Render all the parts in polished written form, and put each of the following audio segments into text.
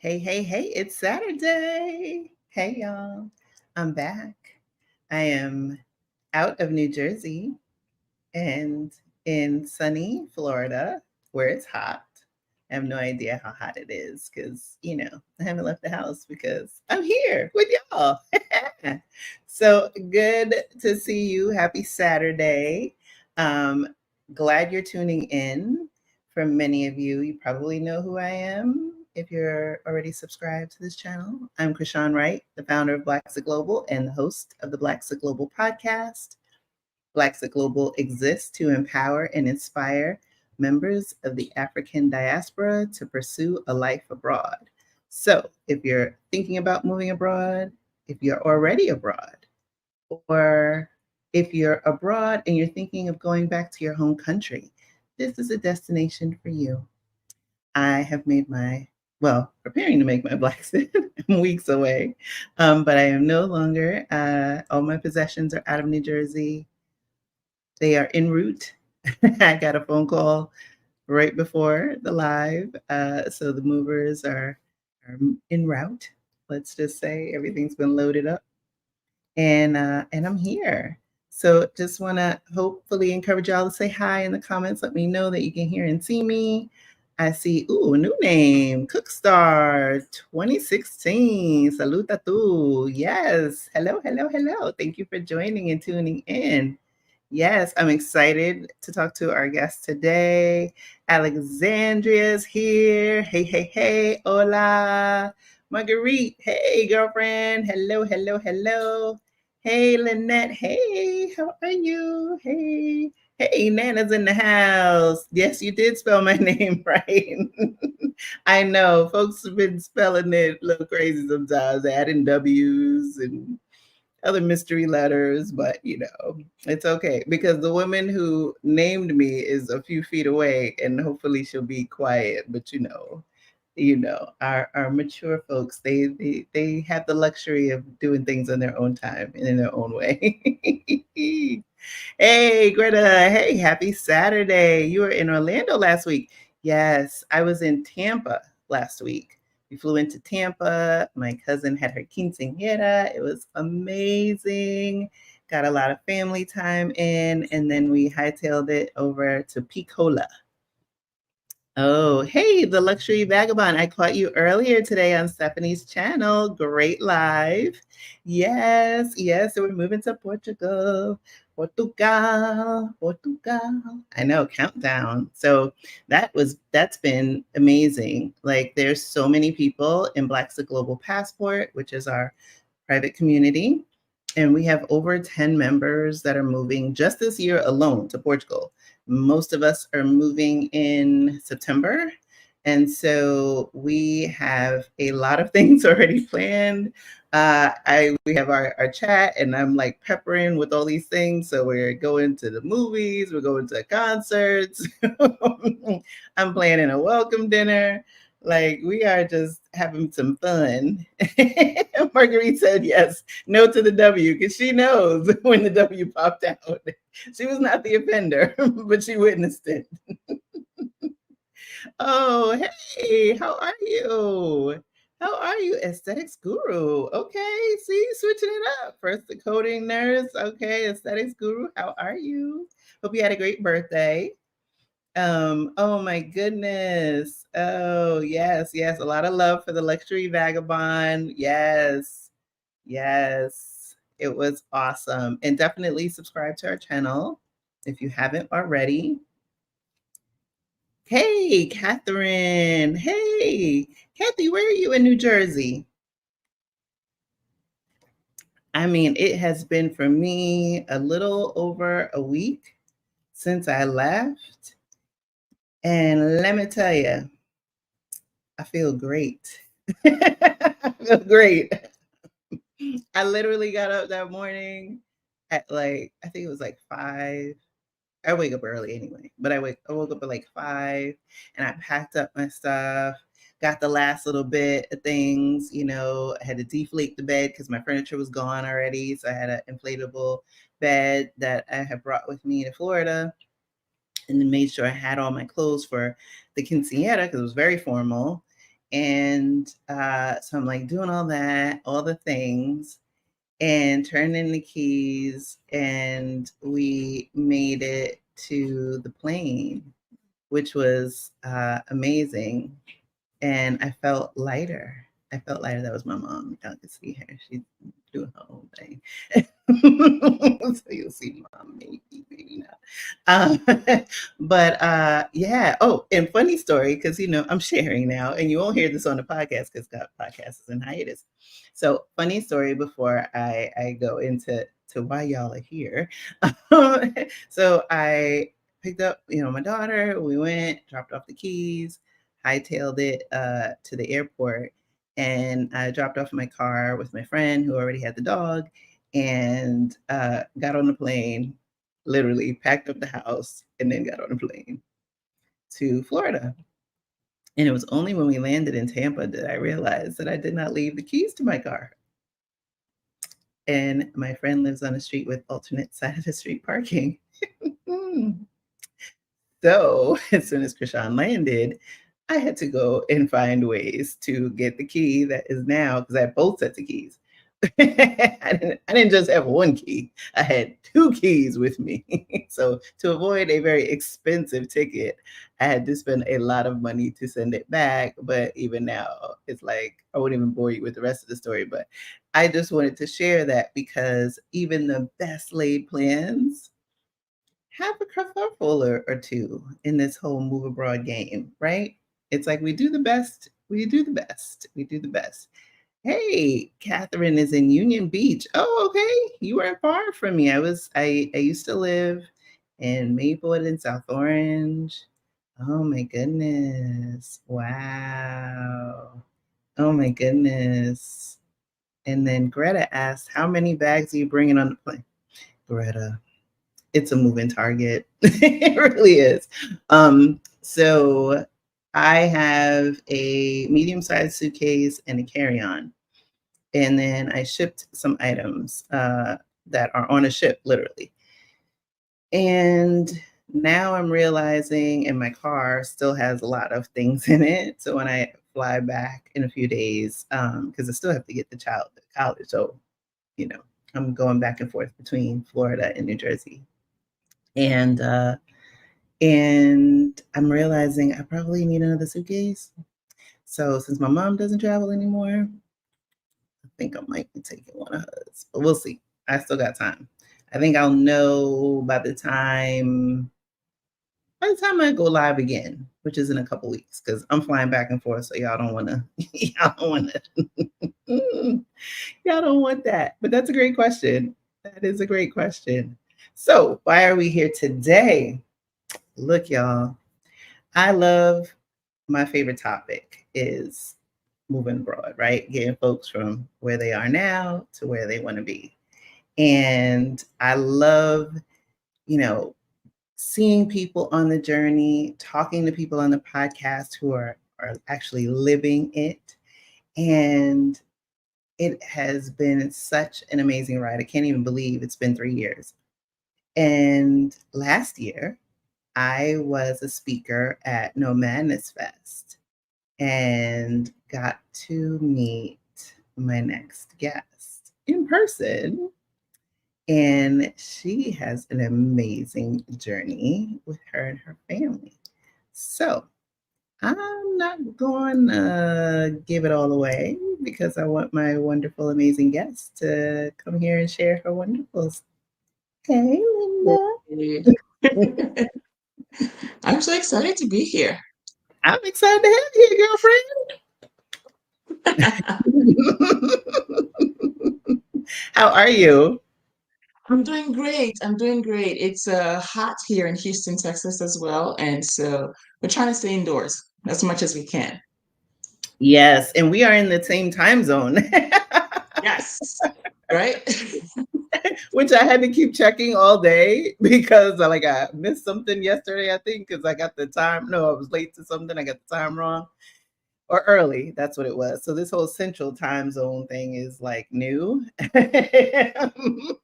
Hey, it's Saturday. Hey, y'all. I'm back. I am out of New Jersey and in sunny Florida where it's hot. I have no idea how hot it is because I haven't left the house because I'm here with y'all. So good to see you. Happy Saturday. Um, Glad you're tuning in. For many of you, you probably know who I am if you're already subscribed to this channel. I'm Krishan Wright, the founder of Blaxit Global and the host of the Blaxit Global podcast. Blaxit Global exists to empower and inspire members of the African diaspora to pursue a life abroad. So, if you're thinking about moving abroad, if you're already abroad, or if you're abroad and you're thinking of going back to your home country, this is a destination for you. I have preparing to make my Blaxit. I'm weeks away, but I am no longer. All my possessions are out of New Jersey. They are en route. I got a phone call right before the live. So the movers are en route. Let's just say everything's been loaded up, and I'm here. So just want to hopefully encourage y'all to say hi in the comments. Let me know that you can hear and see me. I see, a new name, Cookstar 2016. Saluta tu. Yes. Hello. Thank you for joining and tuning in. Yes, I'm excited to talk to our guest today. Alexandria's here. Hey. Hola. Marguerite. Hey, girlfriend. Hello. Hey, Lynette. Hey, how are you? Hey, Nana's in the house. Yes, you did spell my name right. I know folks have been spelling it a little crazy sometimes, adding W's and other mystery letters, but it's okay because the woman who named me is a few feet away and hopefully she'll be quiet. But our mature folks, they have the luxury of doing things on their own time and in their own way. Hey, Greta. Hey, happy Saturday. You were in Orlando last week. Yes, I was in Tampa last week. We flew into Tampa. My cousin had her quinceañera. It was amazing. Got a lot of family time in, and then we hightailed it over to Picola. Oh, hey, the Luxury Vagabond. I caught you earlier today on Stephanie's channel. Great live. Yes. So we're moving to Portugal. Portugal. I know, countdown. So that's been amazing. Like there's so many people in Blaxit Global Passport, which is our private community. And we have over 10 members that are moving just this year alone to Portugal. Most of us are moving in September. And so we have a lot of things already planned. We have our chat, and I'm like peppering with all these things. So we're going to the movies, we're going to concerts. I'm planning a welcome dinner. Like we are just having some fun. Marguerite said yes, no to the W, because she knows when the W popped out. She was not the offender, but she witnessed it. Oh, hey, how are you? How are you, aesthetics guru? Okay, see, switching it up. First the coding nurse. Okay, aesthetics guru. How are you? Hope you had a great birthday. Oh my goodness. Oh, yes. A lot of love for the luxury vagabond. Yes. It was awesome. And definitely subscribe to our channel if you haven't already. Hey, Catherine. Hey, Kathy, where are you in New Jersey? I mean, it has been for me a little over a week since I left. And let me tell you, I feel great. I feel great. I literally got up that morning at I think it was like 5. I wake up early anyway, but I woke up at like 5 and I packed up my stuff, got the last little bit of things, I had to deflate the bed because my furniture was gone already. So I had an inflatable bed that I had brought with me to Florida, and then made sure I had all my clothes for the quinceañera because it was very formal. And so I'm like doing all that, all the things, and turned in the keys, and we made it to the plane, which was amazing. And I felt lighter. I felt lighter. That was my mom. Y'all can see her. She's doing her own thing. So you'll see mom, maybe, maybe not. But yeah. Oh, and funny story, because I'm sharing now, and you won't hear this on the podcast because the podcast is in hiatus. So funny story before I go into why y'all are here. So I picked up, my daughter. We went, dropped off the keys, hightailed it to the airport, and I dropped off my car with my friend who already had the dog, and got on the plane, literally packed up the house, and then got on a plane to Florida. And it was only when we landed in Tampa that I realized that I did not leave the keys to my car. And my friend lives on a street with alternate side of the street parking. So as soon as Krishan landed, I had to go and find ways to get the key that is now, because I had both sets of keys. I didn't just have one key. I had two keys with me. So to avoid a very expensive ticket, I had to spend a lot of money to send it back. But even now, it's like I won't even bore you with the rest of the story. But I just wanted to share that because even the best laid plans have a kerfuffle or two in this whole move abroad game, right? It's like we do the best, we do the best, we do the best. Hey, Catherine is in Union Beach. Oh, okay. You weren't far from me. I used to live in Maplewood in South Orange. Oh my goodness. Wow. Oh my goodness. And then Greta asked, how many bags are you bringing on the plane? Greta, it's a moving target. It really is. So I have a medium-sized suitcase and a carry-on. And then I shipped some items that are on a ship, literally. And now I'm realizing, and my car still has a lot of things in it. So when I fly back in a few days, because I still have to get the child to college. So, you know, I'm going back and forth between Florida and New Jersey. And I'm realizing I probably need another suitcase. So since my mom doesn't travel anymore, I think I might be taking one of hers, but we'll see. I still got time. I think I'll know by the time I go live again, which is in a couple weeks, because I'm flying back and forth. So y'all don't want to, y'all don't want to, y'all don't want that. But that's a great question. That is a great question. So why are we here today? Look, y'all, I love my favorite topic is moving abroad, right? Getting folks from where they are now to where they want to be. And I love, you know, seeing people on the journey, talking to people on the podcast who are actually living it. And it has been such an amazing ride. I can't even believe it's been 3 years. And last year, I was a speaker at No Madness Fest and got to meet my next guest in person. And she has an amazing journey with her and her family. So I'm not going to give it all away because I want my wonderful, amazing guest to come here and share her wonderfuls. Hey, Linda. I'm so excited to be here. I'm excited to have you, girlfriend. How are you? I'm doing great. I'm doing great. It's hot here in Houston, Texas as well. And so we're trying to stay indoors as much as we can. Yes, and we are in the same time zone. Yes. Right? Which I had to keep checking all day because I missed something yesterday, I think, because I got the time. No, I was late to something. I got the time wrong or early. That's what it was. So this whole central time zone thing is like new. But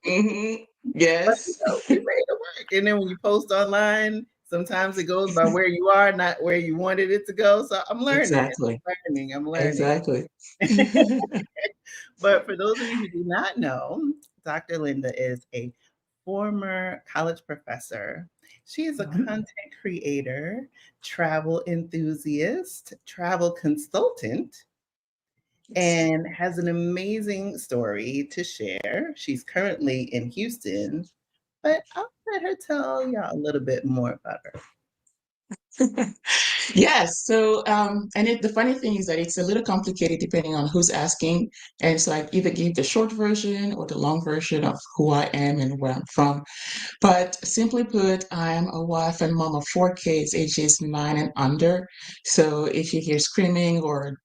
Hmm. Yes. we made it work. And then when you post online, Sometimes it goes by where you are, not where you wanted it to go. So I'm learning. Exactly. I'm learning. Exactly. But for those of you who do not know, Dr. Linda is a former college professor. She is a Mhm. content creator, travel enthusiast, travel consultant, Yes. and has an amazing story to share. She's currently in Houston, but I'll let her tell y'all a little bit more about her. Yes. So, the funny thing is that it's a little complicated depending on who's asking. And so I either give the short version or the long version of who I am and where I'm from. But simply put, I'm a wife and mom of four kids, ages 9 and under. So if you hear screaming or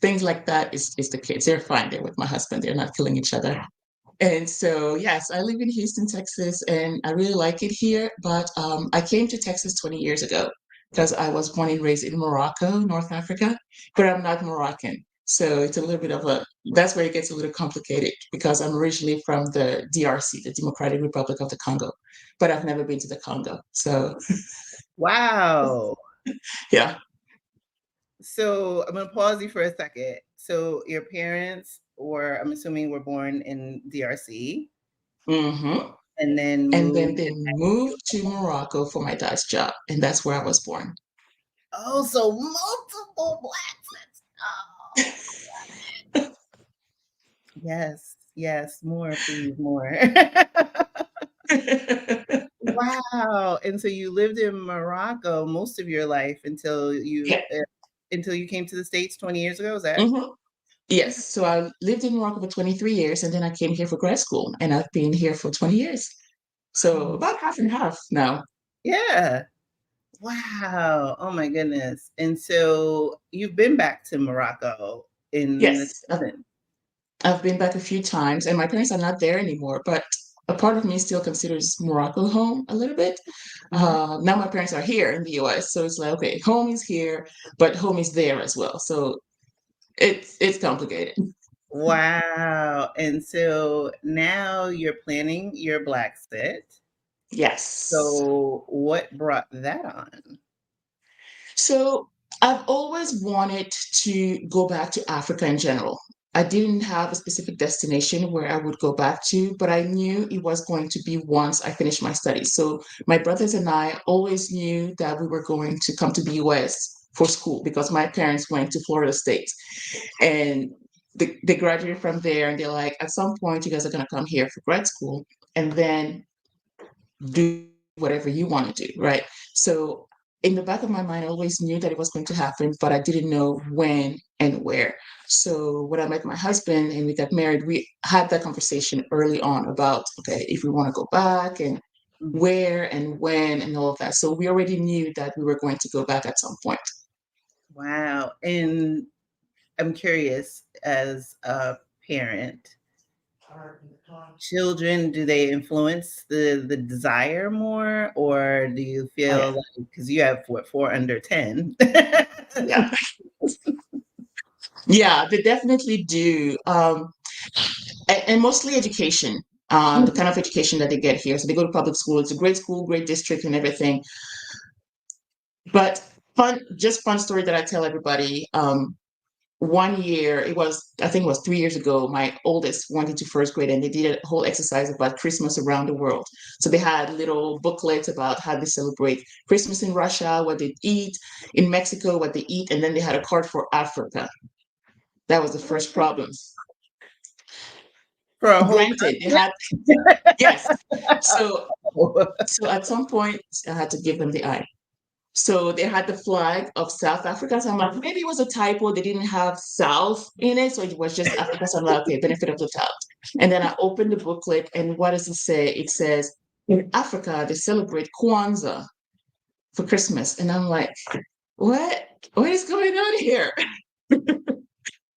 things like that, it's the kids. They're fine. They're with my husband. They're not killing each other. And so, yes, I live in Houston, Texas, and I really like it here. But I came to Texas 20 years ago because I was born and raised in Morocco, North Africa, but I'm not Moroccan. So it's a little bit of that's where it gets a little complicated because I'm originally from the DRC, the Democratic Republic of the Congo, but I've never been to the Congo. So, Wow. yeah. So I'm going to pause you for a second. So your parents were, I'm assuming, were born in DRC hmm and then And then moved. they moved to Morocco for my dad's job, and that's where I was born. Oh, so multiple Blaxits. Oh, yes, yes, more, please, more. Wow. And so you lived in Morocco most of your life Yeah. until you came to the States 20 years ago. Is that hmm Yes. So I lived in Morocco for 23 years and then I came here for grad school and I've been here for 20 years. So wow. about half and half now. Yeah. Wow. Oh my goodness. And so you've been back to Morocco in the Yes. present. I've been back a few times and my parents are not there anymore, but a part of me still considers Morocco home a little bit. Mhm. Now my parents are here in the US. So it's like, okay, home is here, but home is there as well. So it's complicated. Wow. And so now you're planning your Blaxit. Yes. So what brought that on? So I've always wanted to go back to Africa in general. I didn't have a specific destination where I would go back to, but I knew it was going to be once I finished my studies. So my brothers and I always knew that we were going to come to the US for school because my parents went to Florida State and they graduated from there and they're like, at some point, you guys are going to come here for grad school and then do whatever you want to do, right? So in the back of my mind, I always knew that it was going to happen, but I didn't know when and where. So when I met my husband and we got married, we had that conversation early on about, okay, if we want to go back and Mhm. where and when and all of that. So we already knew that we were going to go back at some point. Wow. And I'm curious, as a parent, children, do they influence the desire more, or do you Oh feel yeah. like, because you have what, four under 10? Yeah. Yeah, they definitely do. And mostly education, the kind of education that they get here. So they go to public school. It's a great school, great district, and everything. But fun story that I tell everybody. One year, I think it was 3 years ago, my oldest went into first grade and they did a whole exercise about Christmas around the world. So they had little booklets about how they celebrate Christmas in Russia, what they eat, in Mexico, what they eat, and then they had a card for Africa. That was the first problem. For a whole Granted, they had, yes. So so at some point I had to give them the eye. So they had the flag of South Africa. So I'm like, maybe it was a typo. They didn't have South in it. So it was just Africa. So I'm like, okay, benefit of the doubt. And then I opened the booklet and what does it say? It says, in Africa, they celebrate Kwanzaa for Christmas. And I'm like, what? What is going on here?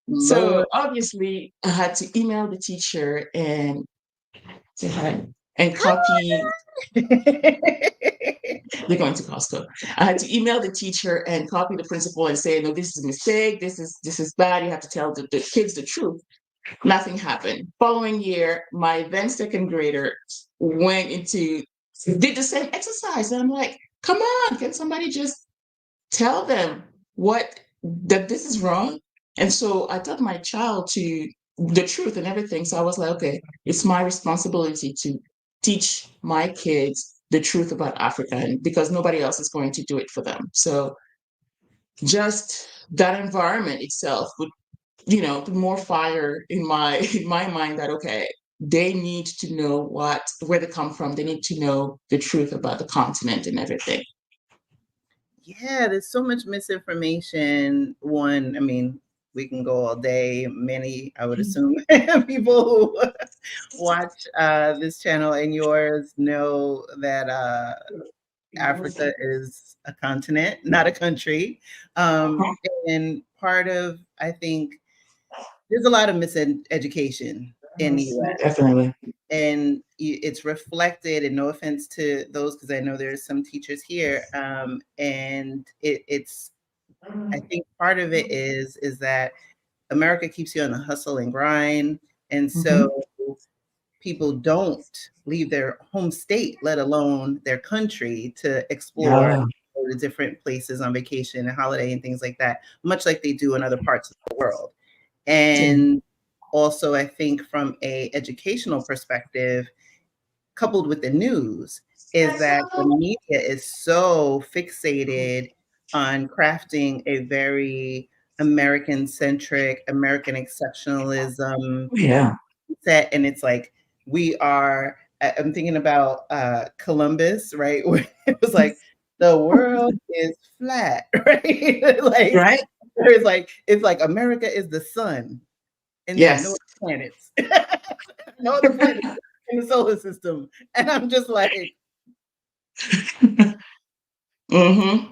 Lord. So obviously I had to email the teacher and say hi and copy. They're going to Costco. I had to email the teacher and copy the principal and say, no, this is a mistake. This is bad. You have to tell the kids the truth. Nothing happened. Following year, my then second grader went into did the same exercise. And I'm like, come on, can somebody just tell them that this is wrong? And so I taught my child to the truth and everything. So I was like, okay, it's my responsibility to teach my kids the truth about Africa, and because nobody else is going to do it for them. So just that environment itself would, put more fire in my in my mind that okay, they need to know where they come from. They need to know the truth about the continent and everything. Yeah, there's so much misinformation. One, I mean, we can go all day. Many, I would assume, people who watch this channel and yours know that Africa is a continent, not a country. And part of, I think, there's a lot of miseducation in the US, Definitely. and it's reflected, and no offense to those, because I know there's some teachers here, and it's, I think part of it is that America keeps you on the hustle and grind, and Mhm. so people don't leave their home state, let alone their country, to explore, Yeah. go to different places on vacation and holiday and things like that, much like they do in other parts of the world. And also, I think from a educational perspective, coupled with the news, is that the media is so fixated on crafting a very American centric, American exceptionalism Yeah. set, and it's like we are. I'm thinking about Columbus, right? Where it was like the world is flat, right? Like Right? it's like America is the sun, and then no Yes. other planets, no other planets in the solar system, and I'm just like, Hmm.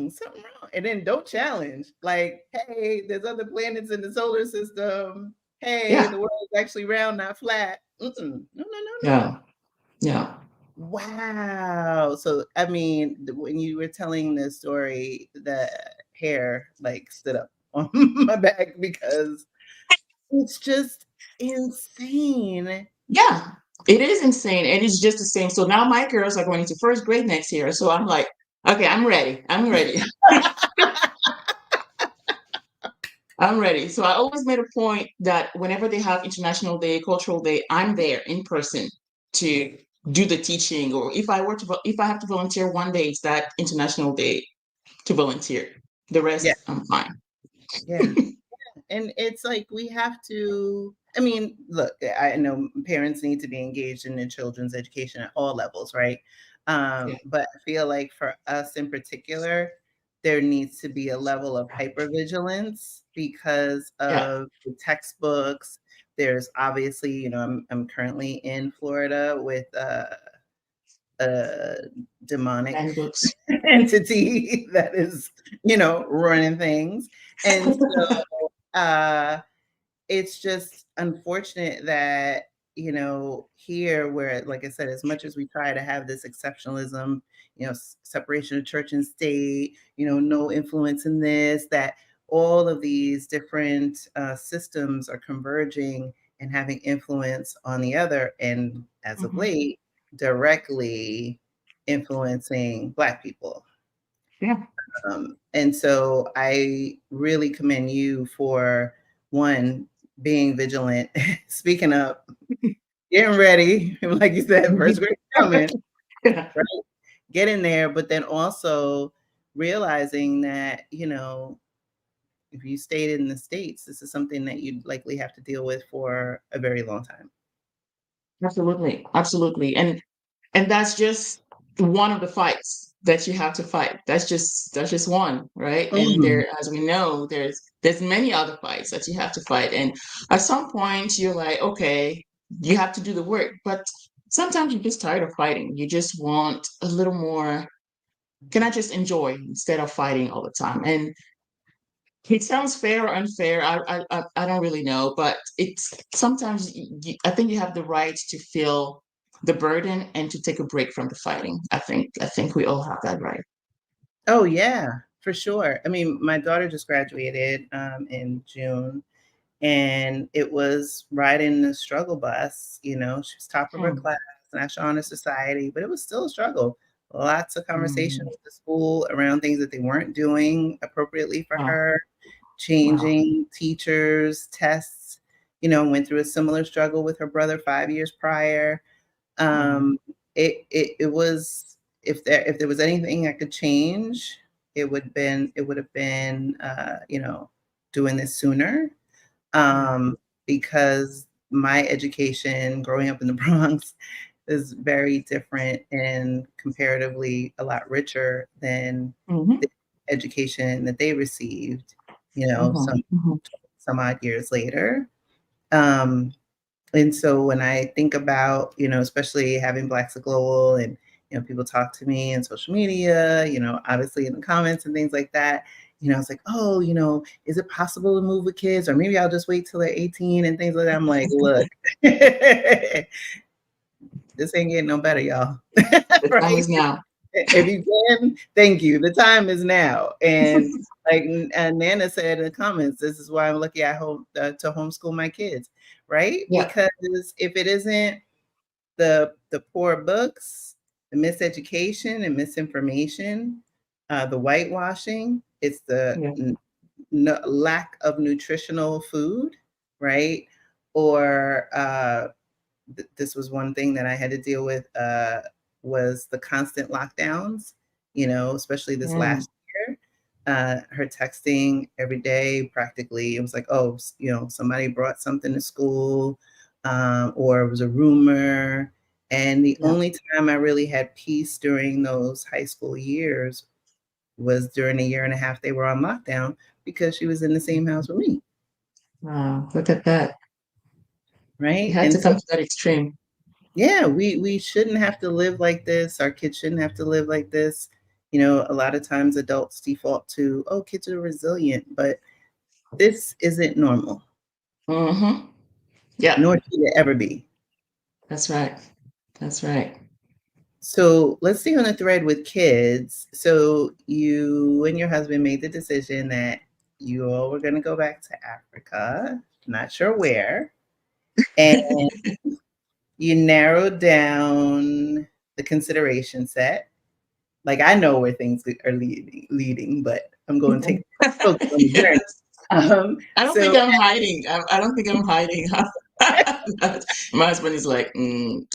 something wrong, and then don't challenge, like, hey, there's other planets in the solar system. Hey, Yeah. the world is actually round, not flat. Mm-mm. No, no, no, no, no. Yeah. Yeah. Wow. So, I mean, when you were telling this story, the hair like stood up on my back because it's just insane. Yeah. It is insane. And it's just the same. So now my girls are going into first grade next year. So I'm like, okay, I'm ready. I'm ready. I'm ready. So I always made a point that whenever they have International Day, Cultural Day, I'm there in person to do the teaching. Or if I have to volunteer one day, it's that International Day to volunteer. The Yeah, rest, I'm fine. yeah. And it's like we have to, I mean, look, I know parents need to be engaged in their children's education at all levels, right? Yeah. But I feel like for us in particular, there needs to be a level of hypervigilance because Yeah. of the textbooks. There's obviously, I'm currently in Florida with a demonic And books. entity that is, running things. And so it's just unfortunate that, here where, like I said, as much as we try to have this exceptionalism, separation of church and state, no influence in this, that all of these different systems are converging and having influence on the other, and as of Mhm. late, directly influencing Black people. Yeah. And so I really commend you for, one, being vigilant, speaking up, getting ready, like you said, first grade coming, Yeah. right? Get in there, but then also realizing that, if you stayed in the States, this is something that you'd likely have to deal with for a very long time. Absolutely. Absolutely. And that's just one of the fights that you have to fight. That's just one, right? And Mm. there, as we know, there's many other fights that you have to fight. And at some point you're like, okay, you have to do the work. But sometimes you're just tired of fighting. You just want a little more, can I just enjoy instead of fighting all the time? And it sounds fair or unfair. I don't really know, but it's sometimes I think you have the right to feel the burden and to take a break from the fighting. I think we all have that right. Oh, yeah, for sure. I mean, my daughter just graduated in June, and it was riding the struggle bus. She was top of her Hmm. class, National Honor Society, but it was still a struggle. lots of conversation Mm. with the school around things that they weren't doing appropriately for Wow. her, Wow. changing teachers, tests. Went through a similar struggle with her brother 5 years prior. Wow. Um, it was, if there was anything I could change, it would have been doing this sooner, Yeah. because my education growing up in the Bronx is very different and comparatively a lot richer than Mm-hmm. the education that they received, Mm-hmm. Mm-hmm. some odd years later. Um, and so when I think about, especially having Blaxit Global and, people talk to me on social media, obviously in the comments and things like that, it's like, oh, is it possible to move with kids? Or maybe I'll just wait till they're 18 and things like that. I'm like, look, this ain't getting no better, y'all. The time Right? is now. If you can, thank you. The time is now. And like Nana said in the comments, this is why I'm lucky I hope to homeschool my kids, right? Yeah. Because if it isn't the poor books, the miseducation and misinformation, the whitewashing, it's the Yeah. lack of nutritional food, right? Or this was one thing that I had to deal with, was the constant lockdowns, especially this Mm. last year. Her texting every day, practically. It was like, oh, somebody brought something to school, or it was a rumor. And the Yeah. only time I really had peace during those high school years was during a year and a half they were on lockdown because she was in the same house with me, Wow. Look at that. You right? had And to so come to that extreme. yeah, we shouldn't have to live like this. Our kids shouldn't have to live like this. A lot of times adults default to, oh, kids are resilient, but this isn't normal, Mm-hmm. Yeah. nor should it ever be. That's right. That's right. So let's stay on the thread with kids. So you and your husband made the decision that you all were going to go back to Africa, not sure where, and you narrowed down the consideration set. Like, I know where things are leading, but I'm going to take folks on the journey. Yes. I don't So think I'm hiding. I don't think I'm hiding. My husband is like, mm.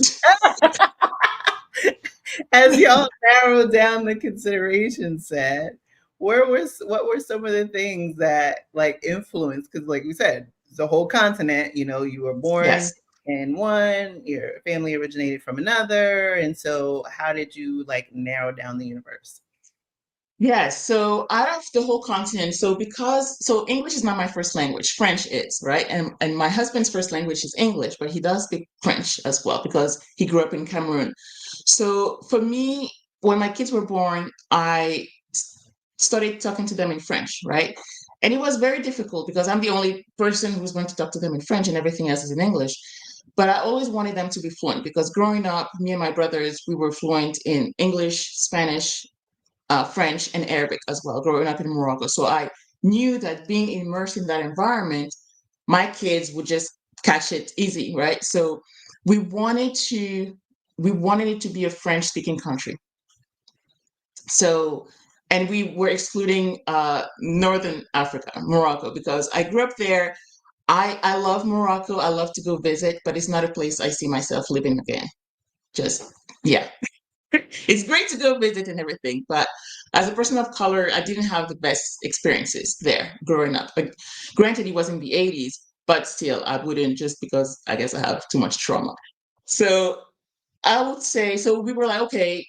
as y'all narrow down the consideration set, what were some of the things that like influenced? Because like you said, the whole continent. You were born Yes. in one, your family originated from another, and so how did you like narrow down the universe? Yes. So out of the whole continent, so English is not my first language, French is, right? And my husband's first language is English, but he does speak French as well because he grew up in Cameroon. So for me, when my kids were born, started talking to them in French, right? And it was very difficult because I'm the only person who's going to talk to them in French and everything else is in English. But I always wanted them to be fluent because growing up, me and my brothers, we were fluent in English, Spanish, French, and Arabic as well, growing up in Morocco. So I knew that being immersed in that environment, my kids would just catch it easy, right? So we wanted to we wanted it to be a French speaking country. So, and we were excluding Northern Africa, Morocco, because I grew up there. I love Morocco. I love to go visit, but it's not a place I see myself living again. Just, yeah. It's great to go visit and everything, but as a person of color, I didn't have the best experiences there growing up. But granted, it was in the 80s, but still, I wouldn't just because I guess I have too much trauma. So I would say, so we were like, okay,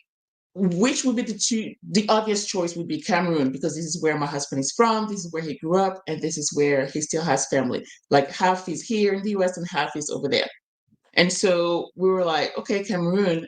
which would be the obvious choice would be Cameroon because this is where my husband is from, this is where he grew up, and this is where he still has family. Like half is here in the US and half is over there. And so we were like, okay, Cameroon.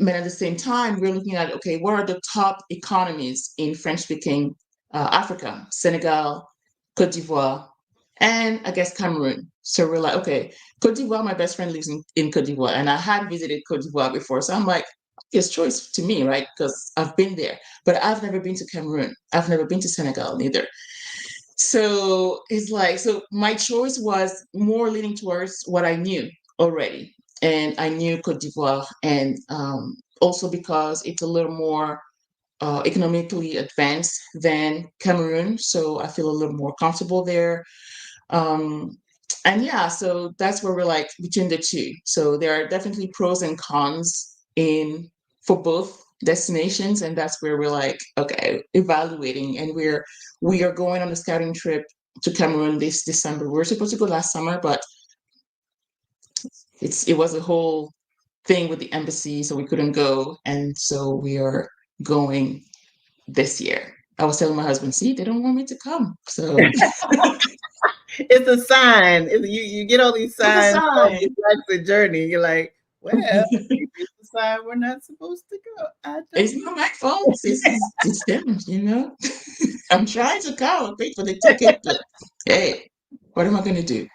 But at the same time, we're looking at, okay, what are the top economies in French speaking Africa? Senegal, Cote d'Ivoire, and I guess Cameroon. So we're like, okay, Cote d'Ivoire, my best friend lives in Cote d'Ivoire, and I had visited Cote d'Ivoire before. So I'm like, obvious choice to me, right? Because I've been there, but I've never been to Cameroon. I've never been to Senegal neither. So it's like, so my choice was more leaning towards what I knew already. And I knew Cote d'Ivoire and also because it's a little more economically advanced than Cameroon, so I feel a little more comfortable there. Um, and yeah, so that's where we're like between the two. So there are definitely pros and cons in for both destinations, and that's where we're like, okay, evaluating, and we are going on a scouting trip to Cameroon this December. We were supposed to go last summer, but it was a whole thing with the embassy, so we couldn't go, and so we are going this year. I was telling my husband, see, they don't want me to come, so It's a sign. You get all these it's a signs on sign. your Blaxit journey. You're like, well, maybe it's a sign we're not supposed to go. I It's don't not my fault. It's them, you know. I'm trying to go, pay for the ticket, but hey, what am I going to do?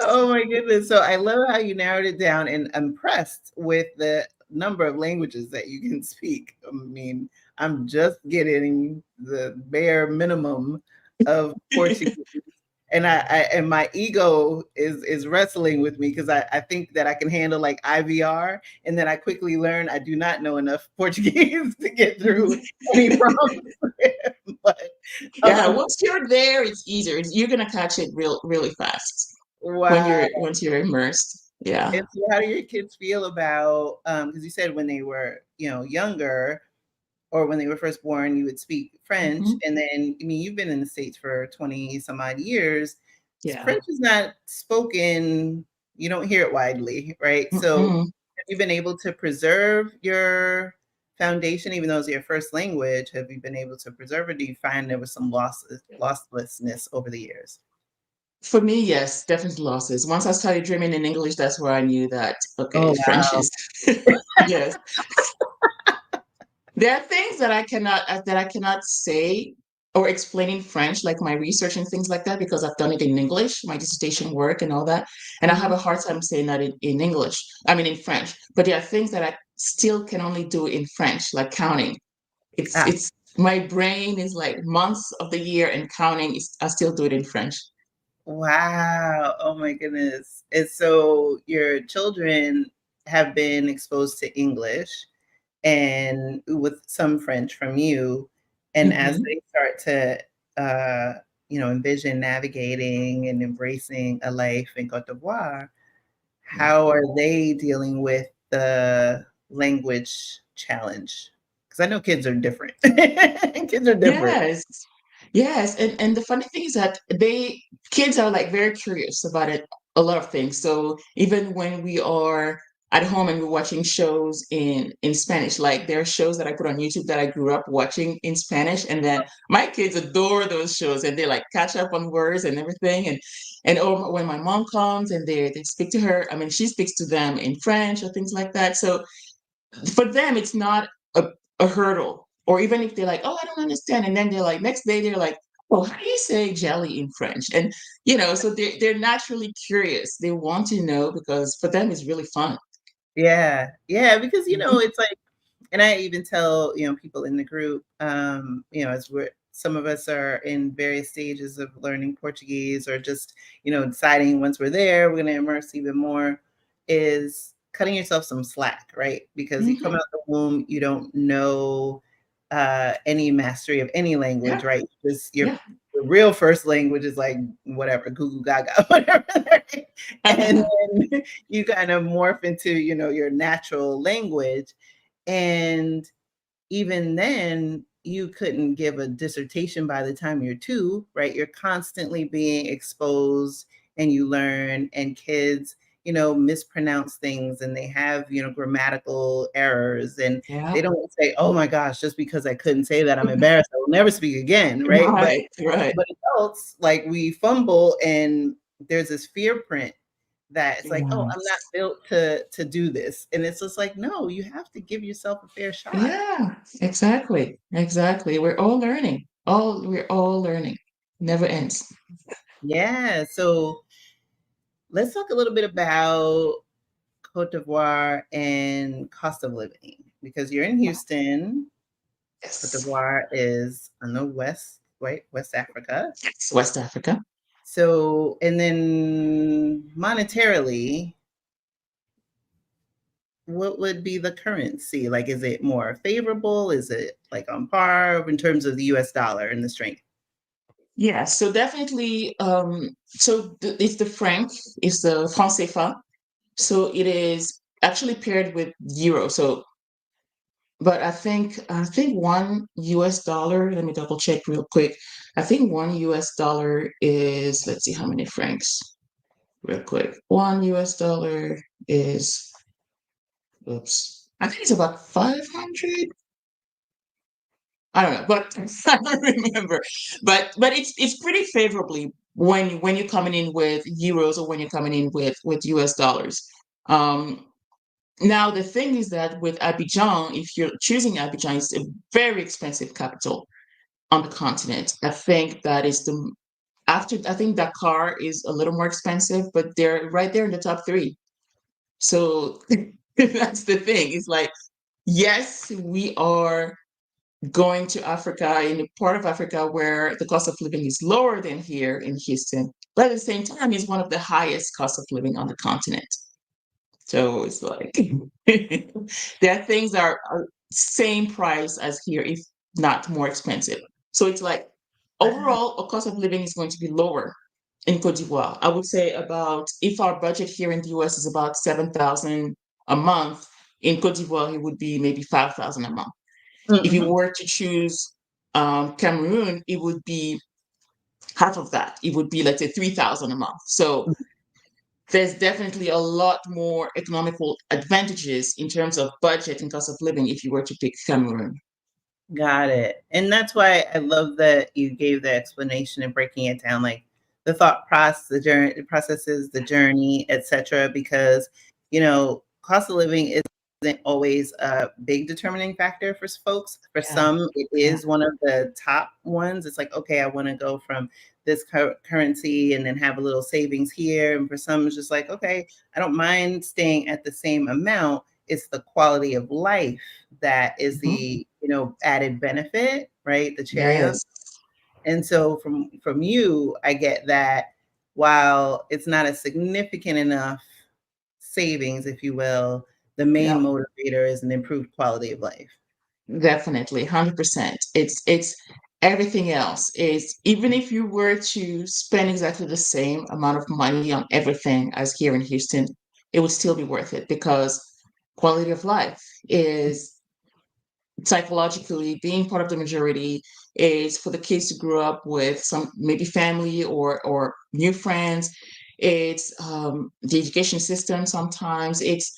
Oh my goodness. So I love how you narrowed it down and impressed with the number of languages that you can speak. I mean, I'm just getting the bare minimum of Portuguese. And I and my ego is wrestling with me because I think that I can handle like IVR, and then I quickly learn I do not know enough Portuguese to get through any prompts. But Yeah, um, once you're there, it's easier. You're gonna catch it really fast when wow. you're once you're immersed. Yeah. And so how do your kids feel about because you said when they were, younger or when they were first born, you would speak French. Hmm. And then, I mean, you've been in the States for 20 some odd years. Yeah. French is not spoken, you don't hear it widely, right? So Mm-mm. have you been able to preserve your foundation, even though it's your first language? Have you been able to preserve it? Do you find there was some losslessness over the years? For me, yes, definitely losses. Once I started dreaming in English, that's where I knew that okay, Oh, French wow. is yes. There are things that I cannot say or explain in French, like my research and things like that, because I've done it in English, my dissertation work and all that. And I have Mhm. a hard time saying that in English. I mean in French. But there are things that I still can only do in French, like counting. Ah, It's my brain is like months of the year and counting is I still do it in French. wow. Oh my goodness. And so your children have been exposed to English and with some French from you. And as Hmm. they start to, envision navigating and embracing a life in Cote d'Ivoire, Yeah. how are they dealing with the language challenge? Because I know kids are different. Kids are different. Yes. Yes. And the funny thing is that kids are like very curious about it, a lot of things. So even when we are at home and we're watching shows in Spanish, like there are shows that I put on YouTube that I grew up watching in Spanish, and then my kids adore those shows and they like catch up on words and everything. And or when my mom comes and they speak to her, I mean she speaks to them in French or things like that. So for them it's not a hurdle, or even if they're like, oh, I don't understand, and then they're like next day they're like, oh, how do you say jelly in French? And so they're naturally curious, they want to know because for them it's really fun. Yeah. Yeah. Because, Mhm. it's like, and I even tell, people in the group, as some of us are in various stages of learning Portuguese or just, deciding once we're there, we're going to immerse even more, is cutting yourself some slack, right? Because you come Mhm. out the womb, you don't know any mastery of any language, Yeah, right? Just your yeah. real first language is like whatever, goo goo gaga, whatever. Right? And then you kind of morph into, your natural language. And even then, you couldn't give a dissertation by the time you're 2, right? You're constantly being exposed and you learn, and kids, mispronounce things and they have, grammatical errors, and Yeah. they don't say, "Oh my gosh, just because I couldn't say that, I'm embarrassed. I will never speak again," right? But Right, right. but adults, like, we fumble and there's this fear print that it's like, "Oh, I'm not Yes. built to do this." And it's just like, "No, you have to give yourself a fair shot." Yeah, exactly, we're all learning, never ends. Yeah, so let's talk a little bit about Cote d'Ivoire and cost of living, because you're in Houston. Cote Yes, d'Ivoire is on the west, right? West Africa. yes, West Africa. So, and then monetarily, what would be the currency? Like, is it more favorable? Is it like on par in terms of the US dollar and the strength? Yeah, so definitely, it's the franc, it's the franc CFA. So it is actually paired with euro. So, but I think $1, let me double check real quick. I think $1 is, let's see how many francs, real quick. $1 is, oops, I think it's about 500. I don't know, but I don't remember. But it's pretty favorably when you're coming in with euros or when you're coming in with US dollars. Um, Now the thing is that with Abidjan, if you're choosing Abidjan, it's a very expensive capital on the continent. I think that is the after I think Dakar is a little more expensive, but they're right there in the top three. So that's the thing. It's like, yes, we are going to Africa, in a part of Africa where the cost of living is lower than here in Houston, but at the same time, it's one of the highest cost of living on the continent. So it's like there are things that are same price as here, if not more expensive. So it's like Wow. overall, a cost of living is going to be lower in Cote d'Ivoire. I would say about if our budget here in the US is about 7,000 a month, in Cote d'Ivoire it would be maybe 5,000 a month. If you Mhm. were to choose Cameroon, it would be half of that. It would be, let's say, 3,000 a month. So there's definitely a lot more economical advantages in terms of budget and cost of living if you were to pick Cameroon. Got it. And that's why I love that you gave the explanation and breaking it down, like the thought process, the journey, the processes, the journey, etc. Because cost of living isn't always a big determining factor for folks. For Yeah, some, it yeah, is one of the top ones. It's like, okay, I want to go from this currency and then have a little savings here. And for some, it's just like, okay, I don't mind staying at the same amount. It's the quality of life that is mhm. the added benefit, right? The cherry on. Yes, And so from you, I get that while it's not a significant enough savings, if you will, the main yeah, motivator is an improved quality of life. definitely, 100%. It's everything else is even if you were to spend exactly the same amount of money on everything as here in Houston, it would still be worth it because quality of life is psychologically being part of the majority is for the kids to grow up with some maybe family or new friends. It's the education system. Sometimes it's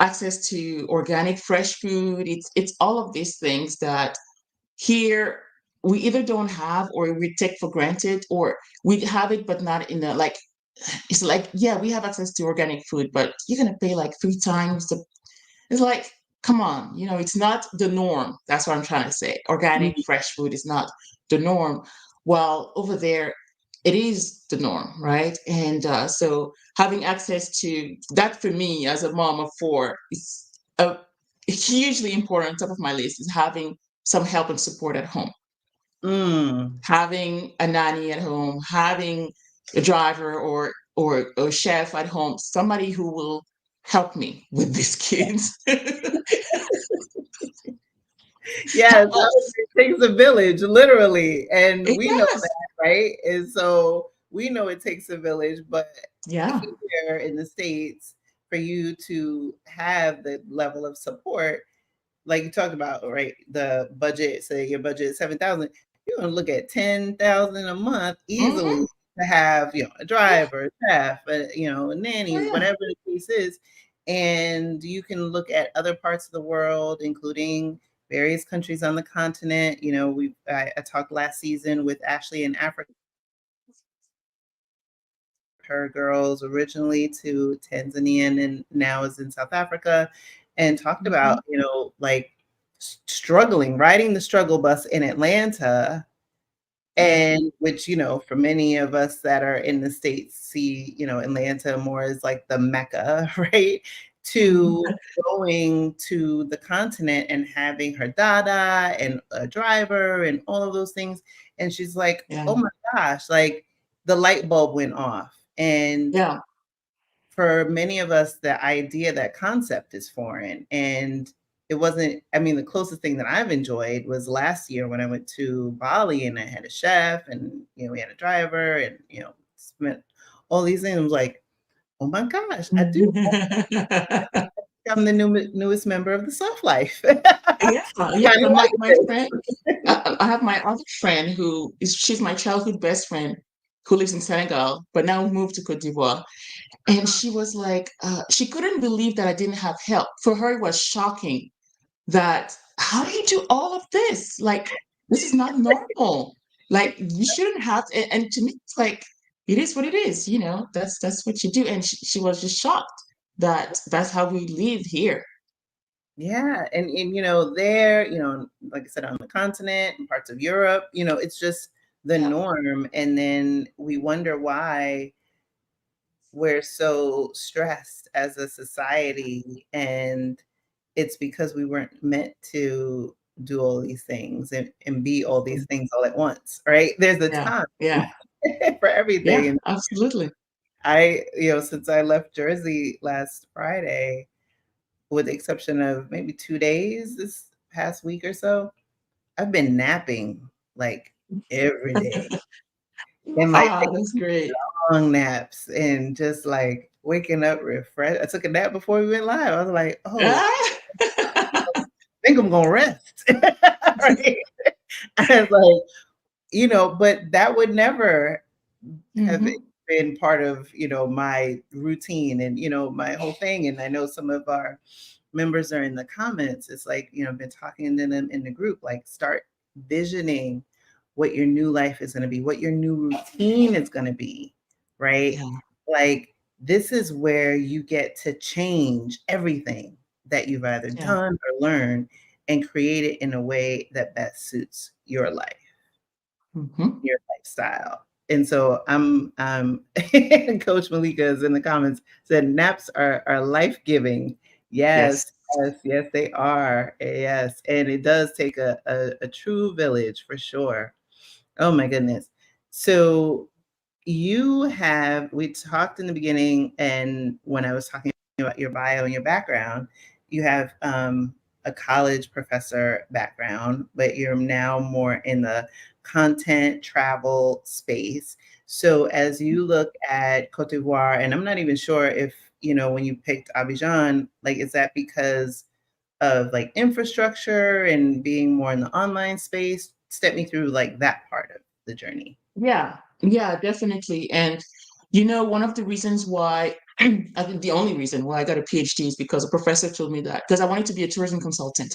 access to organic fresh food. It's all of these things that here we either don't have or we take for granted, or we have it but not in a like it's like, yeah, we have access to organic food, but you're gonna pay like three times the it's like, come on, it's not the norm. That's what I'm trying to say. Organic, Mm. fresh food is not the norm. While over there, it is the norm, right? And so having access to that for me as a mom of four is a hugely important. Top of my list is having some help and support at home, Mm. having a nanny at home, having a driver or a chef at home, somebody who will help me with these kids. Yes, it takes a village, literally, and It we know does. that, right? And so we know it takes a village, but Yeah. here in the States, for you to have the level of support, like you talked about, right? The budget, say your budget is 7,000, you're gonna look at 10,000 a month Hmm. easily to have, a Yeah. driver, a chef, a Oh, nanny, yeah. whatever the case is. And you can look at other parts of the world, including various countries on the continent. I talked last season with Ashley in Africa, her girls originally to Tanzania and now is in South Africa, and talked Hmm. about, like struggling, riding the struggle bus in Atlanta, Yeah. and which, for many of us that are in the States see, Atlanta more as like the Mecca, right? To Mhm. going to the continent and having her dada and a driver and all of those things. And she's like, Yeah. oh my gosh, like the light bulb went off. And Yeah. for many of us, the idea, that concept is foreign. And it wasn't, I mean, the closest thing that I've enjoyed was last year when I went to Bali and I had a chef and, we had a driver and, spent all these things. I was like, oh my gosh, I do. I'm the newest member of the Soft Life. Yeah, I yeah. kind of But my, like my this. friend, I have my other friend she's my childhood best friend who lives in Senegal, but now moved to Côte d'Ivoire. And she was like, she couldn't believe that I didn't have help. For her, it was shocking that how do you do all of this? Like, this is not normal. Like, you shouldn't have. And to me, it's like, it is what it is. That's what you do. And she was just shocked that that's how we live here. Yeah, and there, like I said, on the continent and parts of Europe, it's just the Yeah, norm. And then we wonder why we're so stressed as a society, and it's because we weren't meant to do all these things and be all these things all at once, right? There's a yeah, time yeah, for everything. yeah, And absolutely. since I left Jersey last Friday, with the exception of maybe 2 days this past week or so, I've been napping like every day, and like Ah, that's great. long naps and just like waking up refreshed. I took a nap before we went live. I was like, oh, Ah! I think I'm gonna rest. Right. I was like, but that would never have Mhm. been part of, my routine and, my whole thing. And I know some of our members are in the comments. It's like, been talking to them in the group, like start visioning what your new life is going to be, what your new routine is going to be, right? Yeah, Like, this is where you get to change everything that you've either yeah. done or learned and create it in a way that best suits your life, Mhm. your lifestyle. And so Coach Malika is in the comments, said naps are life-giving. Yes. Yes, yes, yes, they are. Yes. And it does take a true village for sure. Oh my goodness. So we talked in the beginning, and when I was talking about your bio and your background, you have a college professor background, but you're now more in the content travel space. So as you look at Cote d'Ivoire, and I'm not even sure if, when you picked Abidjan, like, is that because of like infrastructure and being more in the online space? Step me through like that part of the journey. Yeah, yeah, definitely. And one of the reasons why, I think the only reason why I got a PhD is because a professor told me that, because I wanted to be a tourism consultant.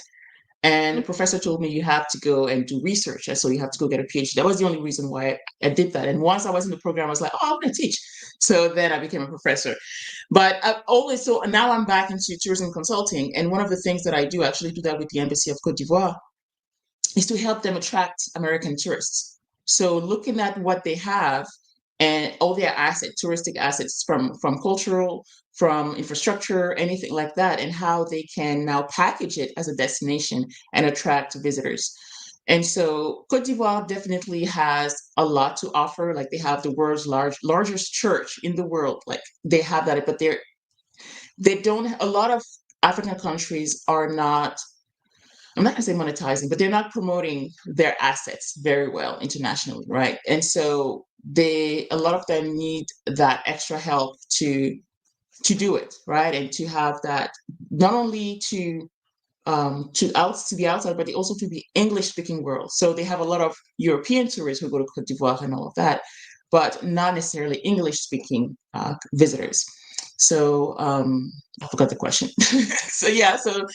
And the professor told me you have to go and do research. And so you have to go get a PhD. That was the only reason why I did that. And once I was in the program, I was like, oh, I'm going to teach. So then I became a professor. But I've always, so now I'm back into tourism consulting. And one of the things that I do, I actually do that with the Embassy of Cote d'Ivoire, is to help them attract American tourists. So looking at what they have and all their assets, touristic assets from cultural, from infrastructure, anything like that, and how they can now package it as a destination and attract visitors. And so Cote d'Ivoire definitely has a lot to offer. Like they have the world's largest church in the world. Like they have that, but they don't. A lot of African countries are not, I'm not going to say monetizing, but they're not promoting their assets very well internationally, right? And so a lot of them need that extra help to do it, right? And to have that not only to the outside, but also to the English speaking world. So they have a lot of European tourists who go to Cote d'Ivoire and all of that, but not necessarily English speaking visitors. So I forgot the question. So yeah, so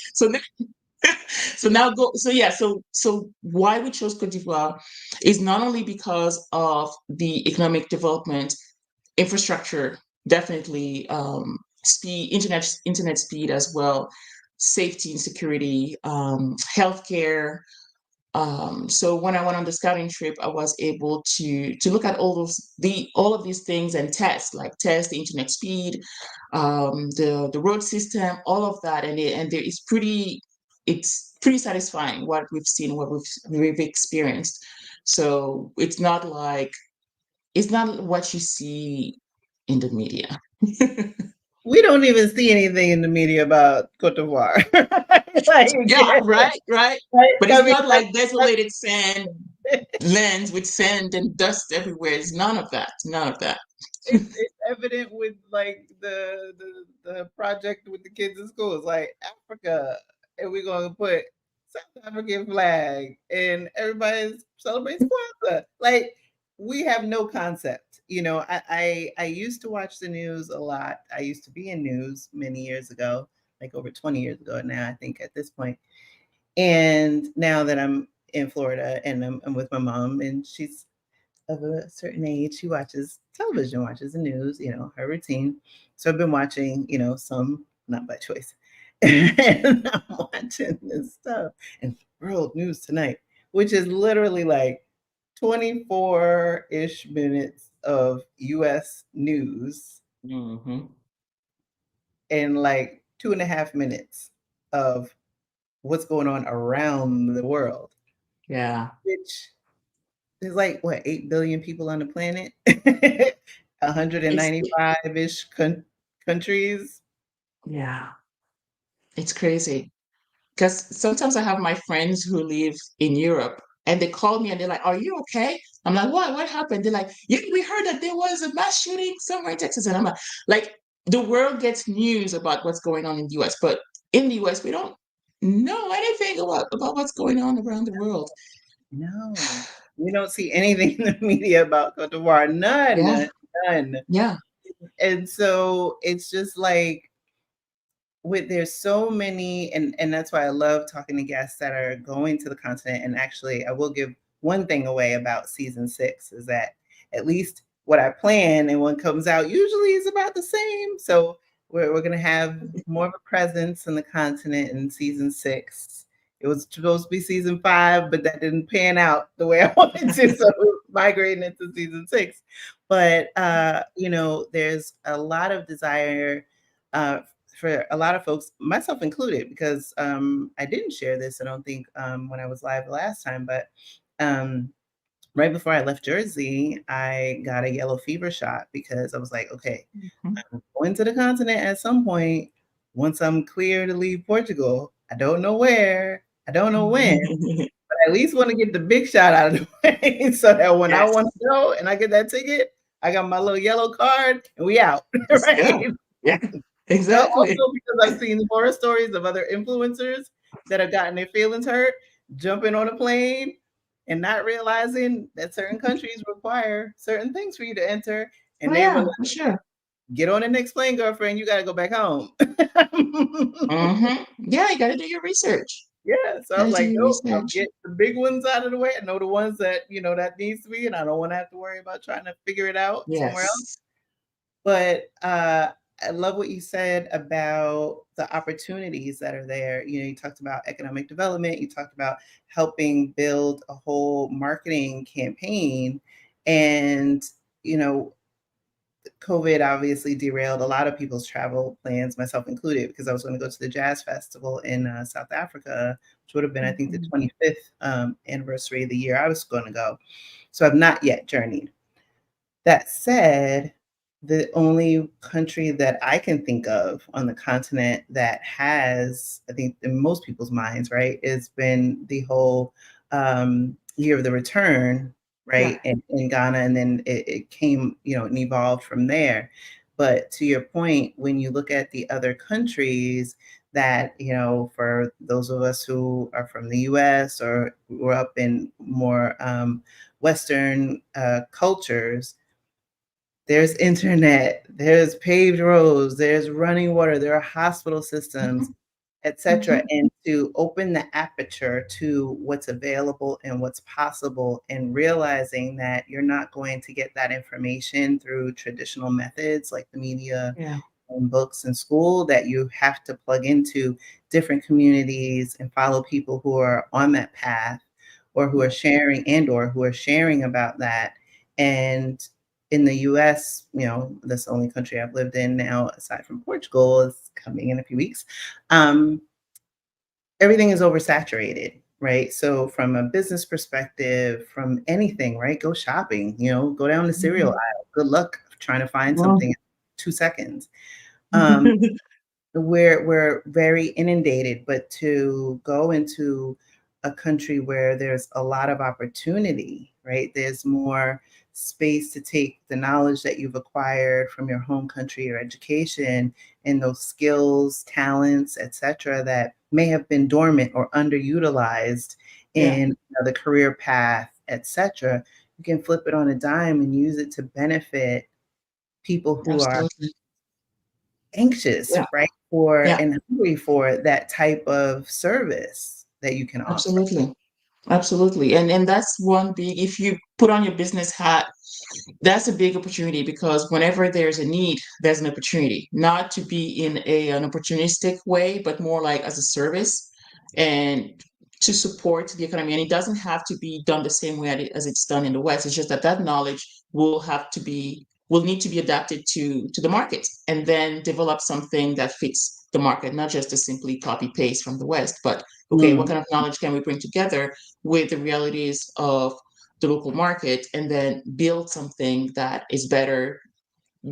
now go so yeah so why we chose Cote d'Ivoire is not only because of the economic development, infrastructure, definitely, speed, internet speed as well, safety and security, healthcare. So when I went on the scouting trip, I was able to look at all of these things and test the internet speed, the road system, all of that, and there is it's pretty satisfying what we've seen, what we've experienced. So it's not what you see in the media. we don't even see anything in the media about Côte d'Ivoire. Yeah, Like, right, right. like, But I it's mean, not like desolated sand that's lands with sand and dust everywhere. It's none of that. None of that. it's evident with like the project with the kids in school. It's like Africa, and we're gonna put South African flag, and everybody celebrates Kwanzaa. Like we have no concept. I used to watch the news a lot. I used to be in news many years ago, like over 20 years ago now, I think at this point. And now that I'm in Florida and I'm with my mom, and she's of a certain age, she watches television, watches the news, her routine. So I've been watching, some not by choice. And I'm watching this stuff and world news tonight, which is literally like 24-ish minutes of US news Hmm. and like 2.5 minutes of what's going on around the world, Yeah, which there's like what 8 billion people on the planet, it's 195-ish countries. yeah, it's crazy. Because sometimes I have my friends who live in Europe and they call me and they're like, "Are you okay?" I'm like, "What? What happened?" They're like, "Yeah, we heard that there was a mass shooting somewhere in Texas." And I'm like, the world gets news about what's going on in the US, but in the US, we don't know anything about what's going on around the world. No, we don't see anything in the media about Cote d'Ivoire. Yeah, None, none. yeah. And so it's just like there's so many, and that's why I love talking to guests that are going to the continent. And actually I will give one thing away about season 6 is that at least what I plan and what comes out usually is about the same. So we're going to have more of a presence in the continent in season 6. It was supposed to be season 5, but that didn't pan out the way I wanted to, so we're migrating into season 6. But there's a lot of desire uh, for a lot of folks, myself included, because I didn't share this, I don't think, when I was live the last time, but um, right before I left Jersey, I got a yellow fever shot because I was like, okay, Mhm. I'm going to the continent at some point once I'm clear to leave Portugal. I don't know where, I don't know when, but I at least want to get the big shot out of the way so that when I Yes, want to go and I get that ticket, I got my little yellow card and we out, just right? go. Yeah, exactly. Also because I've seen horror stories of other influencers that have gotten their feelings hurt, jumping on a plane and not realizing that certain countries require certain things for you to enter, Oh and they were yeah, like, for sure. "Get on the next plane, girlfriend, you gotta go back home." Yeah, you got to do your research. Yeah, so I Got was to do like, your "Nope, I'll research. get the big ones out of the way. I know the ones that, that needs to be, and I don't wanna have to worry about trying to figure it out somewhere else." Yes. But I love what you said about the opportunities that are there. You talked about economic development, you talked about helping build a whole marketing campaign. And, you know, COVID obviously derailed a lot of people's travel plans, myself included, because I was going to go to the jazz festival in South Africa, which would have been, I think, the Mhm. 25th anniversary of the year I was going to go. So I've not yet journeyed. That said, the only country that I can think of on the continent that has, I think in most people's minds, right, has been the whole year of the return, Yeah. right, in Ghana, and then it came, and evolved from there. But to your point, when you look at the other countries that, for those of us who are from the US or grew up in more Western cultures, there's internet, there's paved roads, there's running water, there are hospital systems, Mhm. etc. Mhm. And to open the aperture to what's available and what's possible, and realizing that you're not going to get that information through traditional methods like the media Yeah. and books and school, that you have to plug into different communities and follow people who are on that path, or who are Yeah. sharing about that. And in the US, that's the only country I've lived in now, aside from Portugal, is coming in a few weeks. Um, Everything is oversaturated, right? So from a business perspective, from anything, right? Go shopping, go down the cereal Mhm. aisle. Good luck trying to find Well, something in 2 seconds. We're very inundated, but to go into a country where there's a lot of opportunity, right? There's more space to take the knowledge that you've acquired from your home country or education and those skills, talents, etc., that may have been dormant or underutilized Yeah, in the career path, etc. You can flip it on a dime and use it to benefit people who are absolutely. anxious, Yeah, right? For yeah, and hungry for that type of service that you can offer. absolutely. Absolutely. And that's one big, if you put on your business hat, that's a big opportunity because whenever there's a need, there's an opportunity, not to be in an opportunistic way, but more like as a service and to support the economy. And it doesn't have to be done the same way as it's done in the West. It's just that that knowledge will need to be adapted to the market and then develop something that fits the market, not just to simply copy paste from the West, but okay, what Mm, kind of knowledge can we bring together with the realities of the local market and then build something that is better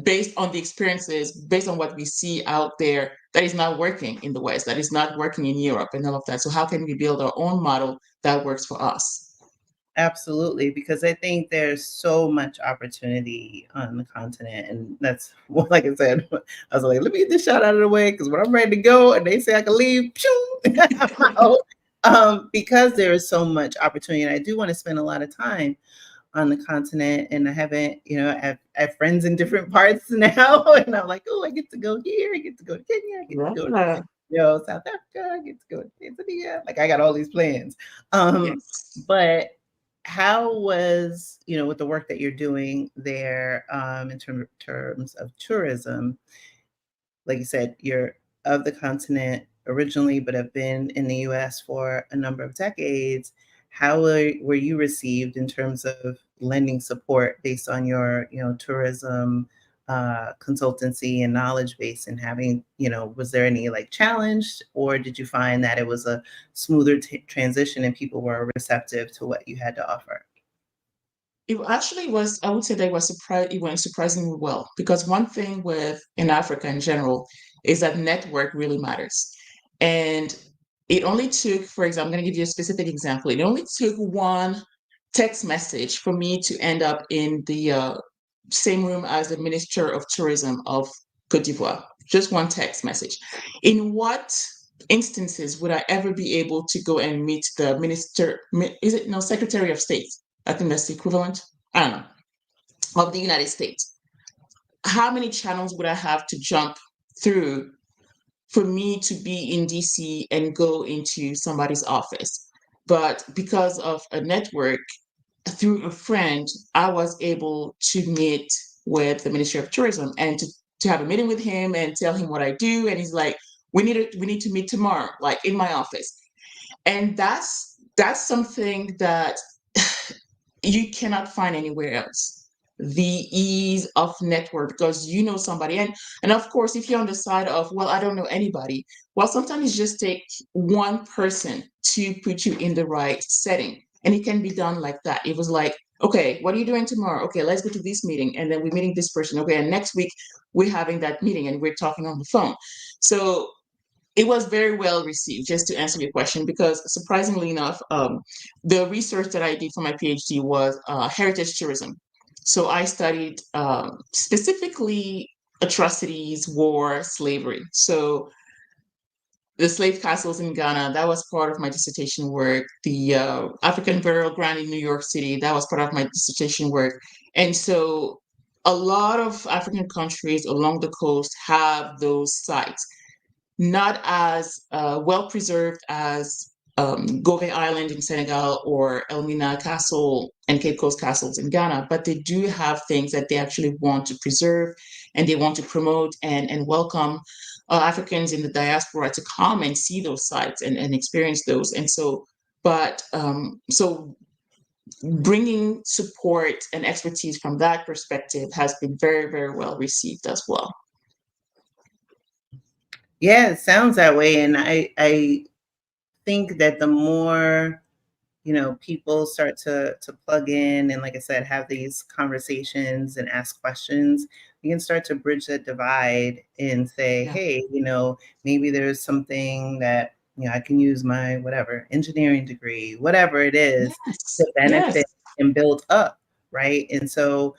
based on the experiences, based on what we see out there that is not working in the West, that is not working in Europe and all of that. So how can we build our own model that works for us? absolutely, because I think there's so much opportunity on the continent, and that's well, like I said, I was like, let me get this shot out of the way because when I'm ready to go and they say I can leave, pshoo, I'm out. Because there is so much opportunity, and I do want to spend a lot of time on the continent, and I haven't, I have friends in different parts now, and I'm like, oh, I get to go here, I get to go to Kenya, I get to go to Yeah. South Africa, I get to go to Tanzania. Like I got all these plans. Yes. But how was, with the work that you're doing there, in terms of tourism, like you said, you're of the continent originally, but have been in the US for a number of decades. How were you received in terms of lending support based on your, tourism consultancy and knowledge base, and having, was there any like challenge, or did you find that it was a smoother transition and people were receptive to what you had to offer? It actually was, I would say that it went surprisingly well because one thing with in Africa in general is that network really matters. And it only took, for example, I'm going to give you a specific example. It only took one text message for me to end up in the same room as the Minister of Tourism of Côte d'Ivoire. Just one text message. In what instances would I ever be able to go and meet the minister? Is it no Secretary of State? I think that's the equivalent. I don't know of the United States. How many channels would I have to jump through for me to be in DC and go into somebody's office? But because of a network, through a friend, I was able to meet with the Ministry of Tourism and to have a meeting with him and tell him what I do. And he's like, we need to meet tomorrow, like in my office. And that's something that you cannot find anywhere else. The ease of network because you know somebody. And of course, if you're on the side of, well, I don't know anybody, well, sometimes it just take one person to put you in the right setting. And it can be done like that. It was like, okay, what are you doing tomorrow? Okay, let's go to this meeting. And then we're meeting this person. Okay, and next week we're having that meeting and we're talking on the phone. So it was very well received, just to answer your question, because surprisingly enough, the research that I did for my PhD was heritage tourism. So I studied specifically atrocities, war, slavery. So the slave castles in Ghana, that was part of my dissertation work. The African burial ground in New York City, that was part of my dissertation work. And so a lot of African countries along the coast have those sites not as well preserved as Gove Island in Senegal or Elmina Castle and Cape Coast castles in Ghana, but they do have things that they actually want to preserve and they want to promote and welcome Africans in the diaspora to come and see those sites and experience those. And so, so bringing support and expertise from that perspective has been very, very well received as well. Yeah, it sounds that way, and I think that the more people start to plug in and, like I said, have these conversations and ask questions, we can start to bridge that divide and say, Yeah. hey, maybe there's something that I can use my whatever engineering degree, whatever it is, to Yes. Yes. benefit and build up, right? And so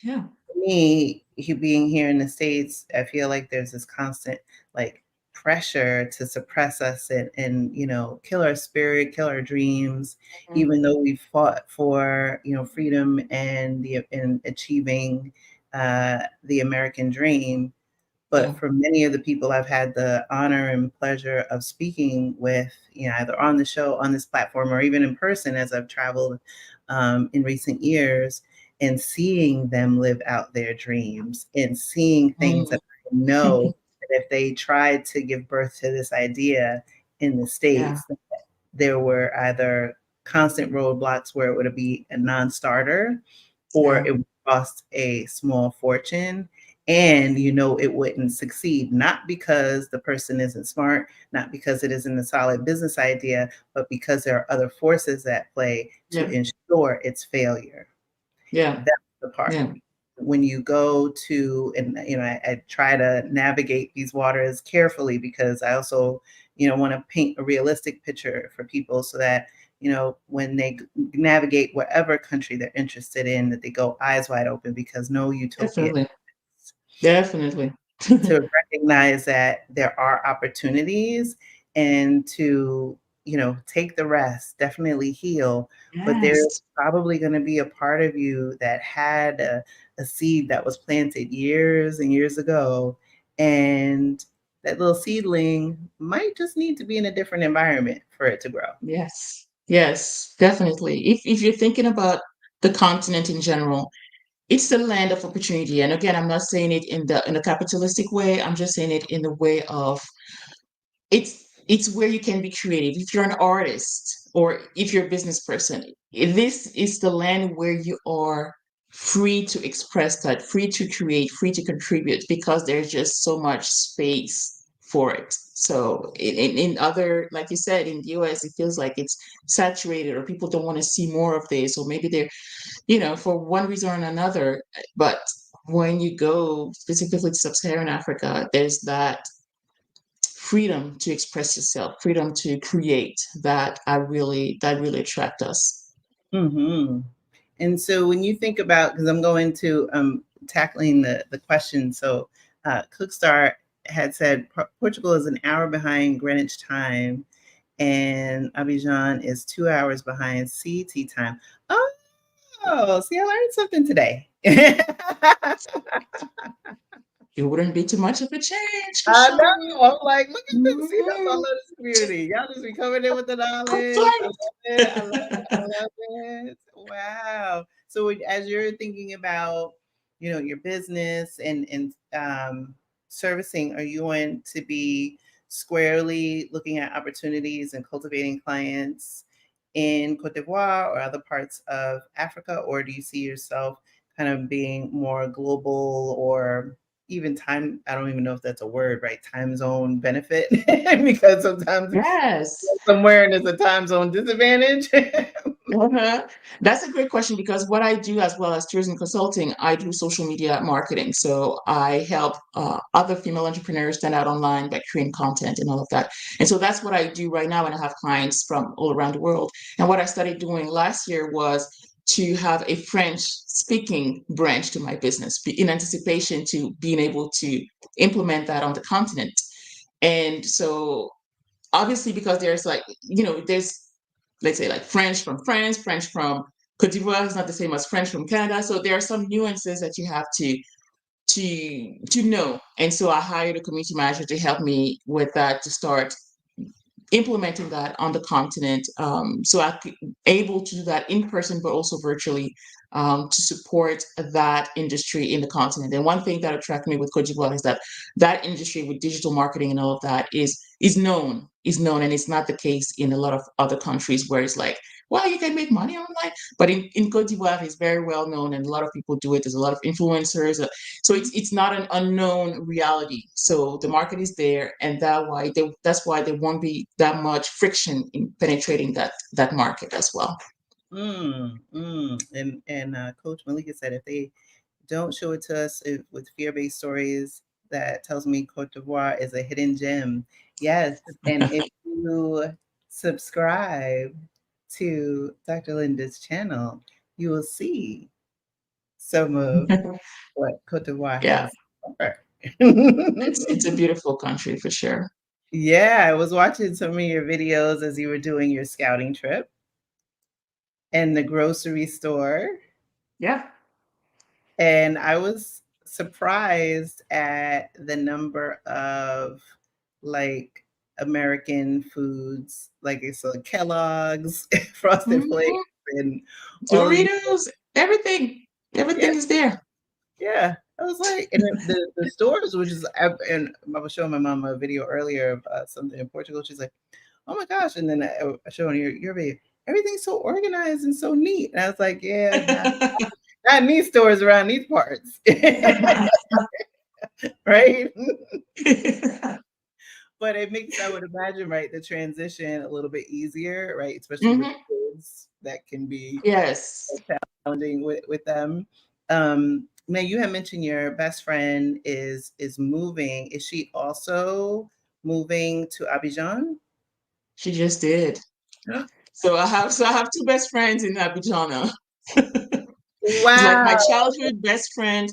Yeah. me, being here in the States, I feel like there's this constant like pressure to suppress us and kill our spirit, kill our dreams, Mhm. even though we fought for freedom and achieving the American dream. Yeah. But for many of the people I've had the honor and pleasure of speaking with, either on the show, on this platform, or even in person as I've traveled in recent years, and seeing them live out their dreams and seeing things Mm. that I know that if they tried to give birth to this idea in the Yeah. States, there were either constant roadblocks where it would be a non-starter or Yeah. it would cost a small fortune, and it wouldn't succeed, not because the person isn't smart, not because it isn't a solid business idea, but because there are other forces at play to Yeah. ensure its failure. Yeah. That's the part. Yeah. When you go to, and I try to navigate these waters carefully because I also, want to paint a realistic picture for people so that, when they navigate whatever country they're interested in, that they go eyes wide open because no utopia Definitely. Definitely. to recognize that there are opportunities and to, take the rest, definitely heal. But there's Yes. probably going to be a part of you that had a seed that was planted years and years ago. And that little seedling might just need to be in a different environment for it to grow. Yes. Yes. Definitely. If you're thinking about the continent in general, it's the land of opportunity. And again, I'm not saying it in the capitalistic way. I'm just saying it in the way of it's where you can be creative. If you're an artist or if you're a business person, this is the land where you are free to express that, free to create, free to contribute, because there's just so much space for it. So in other, like you said, in the US, it feels like it's saturated or people don't want to see more of this, or maybe they're, for one reason or another. But when you go specifically to sub-Saharan Africa, there's freedom to express yourself, freedom to create that really attract us. Hmm. And so when you think about, because I'm going to tackling the question, so Cookstar had said Portugal is an hour behind Greenwich time, and Abidjan is 2 hours behind CT time. Oh, see, I learned something today. It wouldn't be too much of a change for I sure. know. I'm like, look at this. See, that's why I Mhm. love this community. Y'all just be coming in with the knowledge. I Complaint. love it. I love it. I love it. Wow. So as you're thinking about, your business and servicing, are you going to be squarely looking at opportunities and cultivating clients in Cote d'Ivoire or other parts of Africa, or do you see yourself kind of being more global or even time, I don't even know if that's a word, right? Time zone benefit, because sometimes Yes. somewhere and there's a time zone disadvantage. Uh-huh. That's a great question, because what I do as well as tourism consulting, I do social media marketing. So I help other female entrepreneurs stand out online by creating content and all of that. And so that's what I do right now. And I have clients from all around the world. And what I started doing last year was to have a French speaking branch to my business in anticipation to being able to implement that on the continent. And so obviously, because there's there's, let's say, like French from France, French from Cote d'Ivoire is not the same as French from Canada. So there are some nuances that you have to know. And so I hired a community manager to help me with that, to start implementing that on the continent. So I could able to do that in person, but also virtually, to support that industry in the continent. And one thing that attracted me with Côte d'Ivoire is that that industry with digital marketing and all of that is known, and it's not the case in a lot of other countries where it's like well, you can make money. I'm like, but in Côte d'Ivoire, it's very well known, and a lot of people do it. There's a lot of influencers, so it's not an unknown reality. So the market is there, and that's why there won't be that much friction in penetrating that market as well. And Coach Malika said if they don't show it to us with fear-based stories, that tells me Cote d'Ivoire is a hidden gem. Yes, and if you subscribe to Dr. Linda's channel, you will see some of what Cote d'Ivoire Yeah, has to offer. it's a beautiful country for sure. Yeah, I was watching some of your videos as you were doing your scouting trip and the grocery store. Yeah. And I was surprised at the number of like American foods, like I saw Kellogg's, Frosted Flakes, Mhm. and all of these. Doritos, everything, Yeah, everything is there. yeah. I was like, and the stores, which is, and I was showing my mom a video earlier of something in Portugal. She's like, "Oh my gosh!" And then I showing your video, everything's so organized and so neat. And I was like, "Yeah, not in these stores around these parts." Right? But it makes, I would imagine, right, the transition a little bit easier, right? Especially with Mhm. kids, that can be Yes, challenging with them. Now you had mentioned your best friend is moving. Is she also moving to Abidjan? she just did. So I have two best friends in Abidjan. It's like my Wow. childhood best friend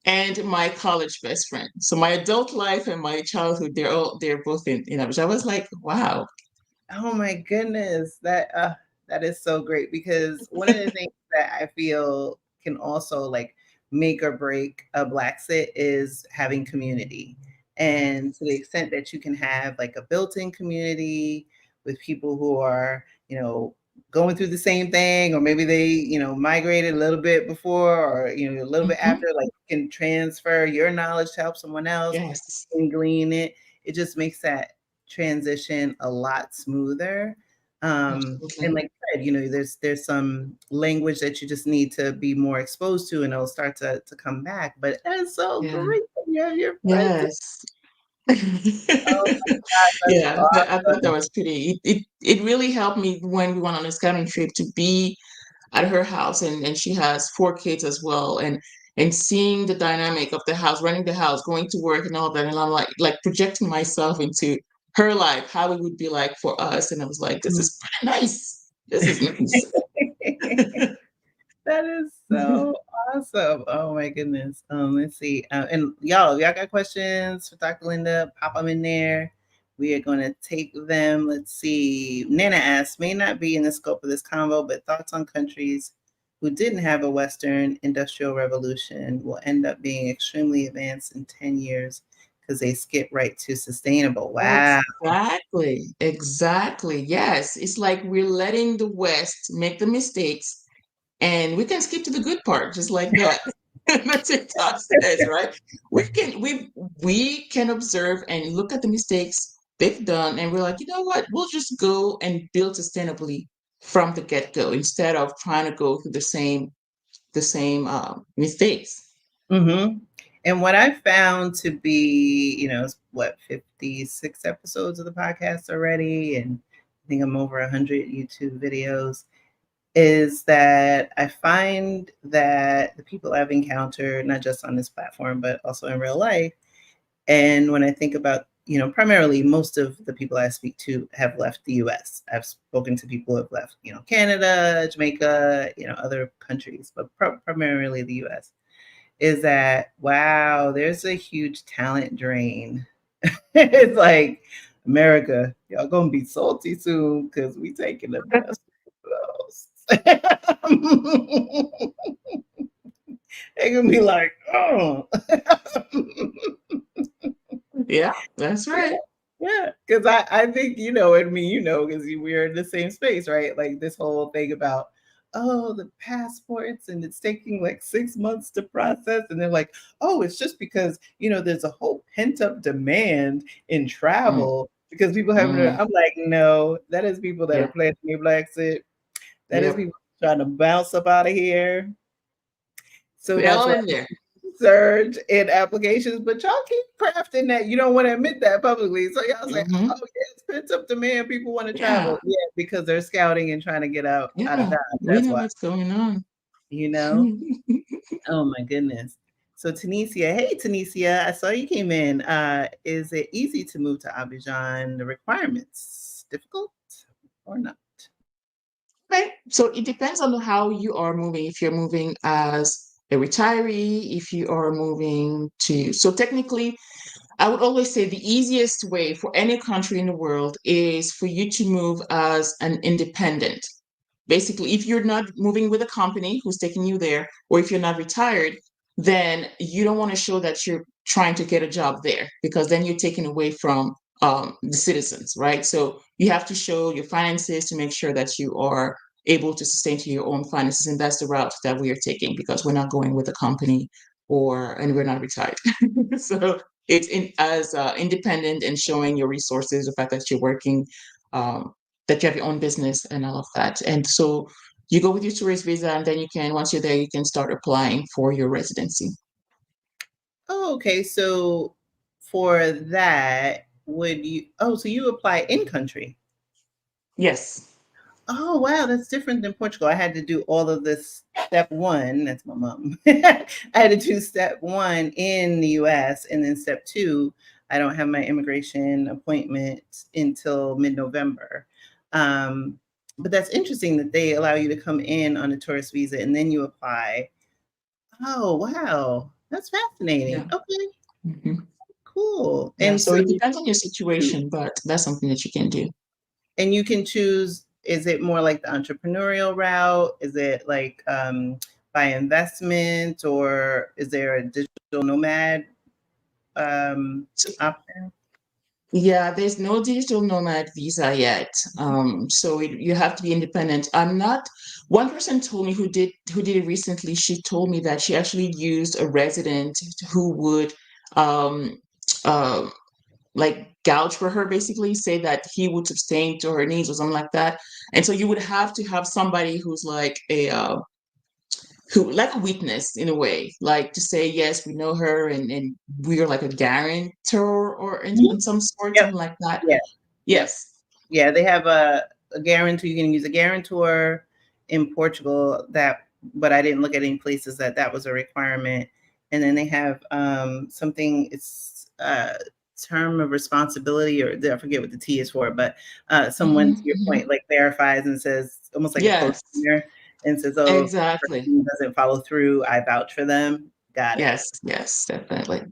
and my college best friend. So my adult life and my childhood, they're both in Abidjan. I was like, wow. Oh my goodness, that is so great because one of the things that I feel can also like make or break a Blaxit is having community. And to the extent that you can have like a built-in community with people who are, going through the same thing, or maybe they, migrated a little bit before, or a little bit Mhm. after, like you can transfer your knowledge to help someone else Yes, and glean it. It just makes that transition a lot smoother. And absolutely. like I said, there's some language that you just need to be more exposed to, and it'll start to come back. But it's so Yeah. great that you have your friends. Yes. Oh my God, that's Yeah, I thought that awesome. was pretty. It really helped me when we went on a scouting trip to be at her house, and she has four kids as well, and seeing the dynamic of the house, running the house, going to work and all that, and I'm like projecting myself into her life, how it would be like for us, and I was like, this Mhm. is pretty nice. This is nice. That is so awesome. Oh my goodness. Let's see. And y'all got questions for Dr. Linda? Pop them in there. We are going to take them. Let's see. Nana asks, may not be in the scope of this convo, but thoughts on countries who didn't have a Western industrial revolution will end up being extremely advanced in 10 years because they skip right to sustainable. Wow. Exactly. Exactly. Yes. It's like we're letting the West make the mistakes and we can skip to the good part, just like that. The TikTok says, right? We can observe and look at the mistakes they've done, and we're like, you know what? We'll just go and build sustainably from the get-go instead of trying to go through the same mistakes. Mm-hmm. And what I found to be, what, 56 episodes of the podcast already, and I think I'm over 100 YouTube videos, is that I find that the people I've encountered, not just on this platform, but also in real life, and when I think about, primarily most of the people I speak to have left the US. I've spoken to people who have left, Canada, Jamaica, other countries, but primarily the US, is that wow, there's a huge talent drain. It's like America, y'all gonna be salty soon because we taking the best of those. They're gonna be like, oh. Yeah, that's right. Yeah, because I think and me, because we're in the same space, right? Like this whole thing about, oh, the passports, and it's taking like 6 months to process, and they're like, oh, it's just because there's a whole pent up demand in Mm, travel because people having to. mm, I'm like, no, that is people that yeah. are planning a Blaxit. That is Yep. people trying to bounce up out of here. So They're that's all why in there. surge in applications, but y'all keep crafting that. You don't want to admit that publicly. So y'all say, Hmm. oh, yeah, it's pent up demand. People want to Yeah. travel. Yeah, because they're scouting and trying to get out of Yeah. Dodge. We That's know why, what's going on. you know? Oh my goodness. So Tunisia, hey Tunisia, I saw you came in. Is it easy to move to Abidjan? The requirements difficult or not? Okay. So it depends on how you are moving. If you're moving as a retiree, if you are moving to, so technically, I would always say the easiest way for any country in the world is for you to move as an independent. Basically, if you're not moving with a company who's taking you there, or if you're not retired, then you don't want to show that you're trying to get a job there because then you're taking away from the citizens, right? So you have to show your finances to make sure that you are able to sustain to your own finances, and that's the route that we are taking because we're not going with a company and we're not retired. So it's as independent and showing your resources, the fact that you're working. That you have your own business and all of that. And so you go with your tourist visa, and then once you're there, you can start applying for your residency. Oh, okay. So for that, would you? Oh, so you apply in country? Yes. Oh, wow, that's different than Portugal. I had to do all of this step one. That's my mom. I had to do step one in the US, and then step two, I don't have my immigration appointment until mid-November. Um, but that's interesting that they allow you to come in on a tourist visa and then you apply. Oh, wow. That's fascinating. Yeah. Okay, Hmm. cool. Yeah. And So so it depends on your situation, but that's something that you can do. and you can choose, is it more like the entrepreneurial route? Is it like by investment, or is there a digital nomad So, option? yeah, there's no digital nomad visa yet. So you have to be independent. I'm not. One person told me who did it recently. She told me that she actually used a resident who would um, uh, like gouge for her, basically say that he would sustain to her needs or something like that. And so you would have to have somebody who's like who like a witness in a way, like to say yes, we know her, and we're like a guarantor or in Mhm. some sort, Yep. something like that. Yeah. Yep. Yes. Yeah, they have a guarantor. You can use a guarantor in Portugal that, but I didn't look at any places that that was a requirement. And then they have something, it's term of responsibility, or I forget what the T is for, but someone, to Hmm. your Hmm. point, like verifies and says, almost like a Yes, co-signer, and says, oh, if this exactly. person doesn't follow through, I vouch for them. Got it. Yes, yes, definitely.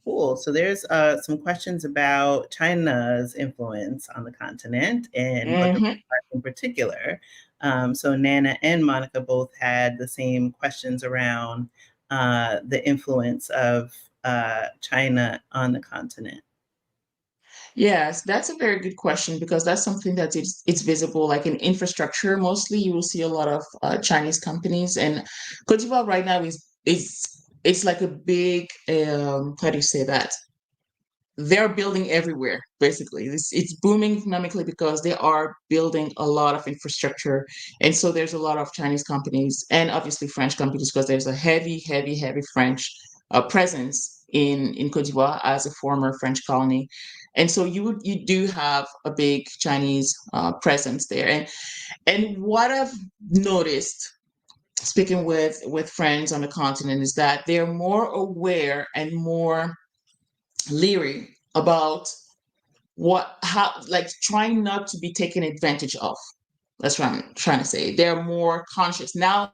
Cool. So there's some questions about China's influence on the continent and what the Hmm. in particular. So Nana and Monica both had the same questions around the influence of China on the continent. Yes, that's a very good question because that's something that it's visible, like in infrastructure. Mostly, you will see a lot of Chinese companies, and Côte d'Ivoire right now it's like a big how do you say that? They're building everywhere, basically. It's booming economically because they are building a lot of infrastructure, and so there's a lot of Chinese companies and obviously French companies because there's a heavy, heavy, heavy French presence in Côte d'Ivoire as a former French colony. And so you do have a big Chinese presence there. And what I've noticed speaking with friends on the continent is that they're more aware and more leery about how, like, trying not to be taken advantage of. That's what I'm trying to say. They're more conscious now.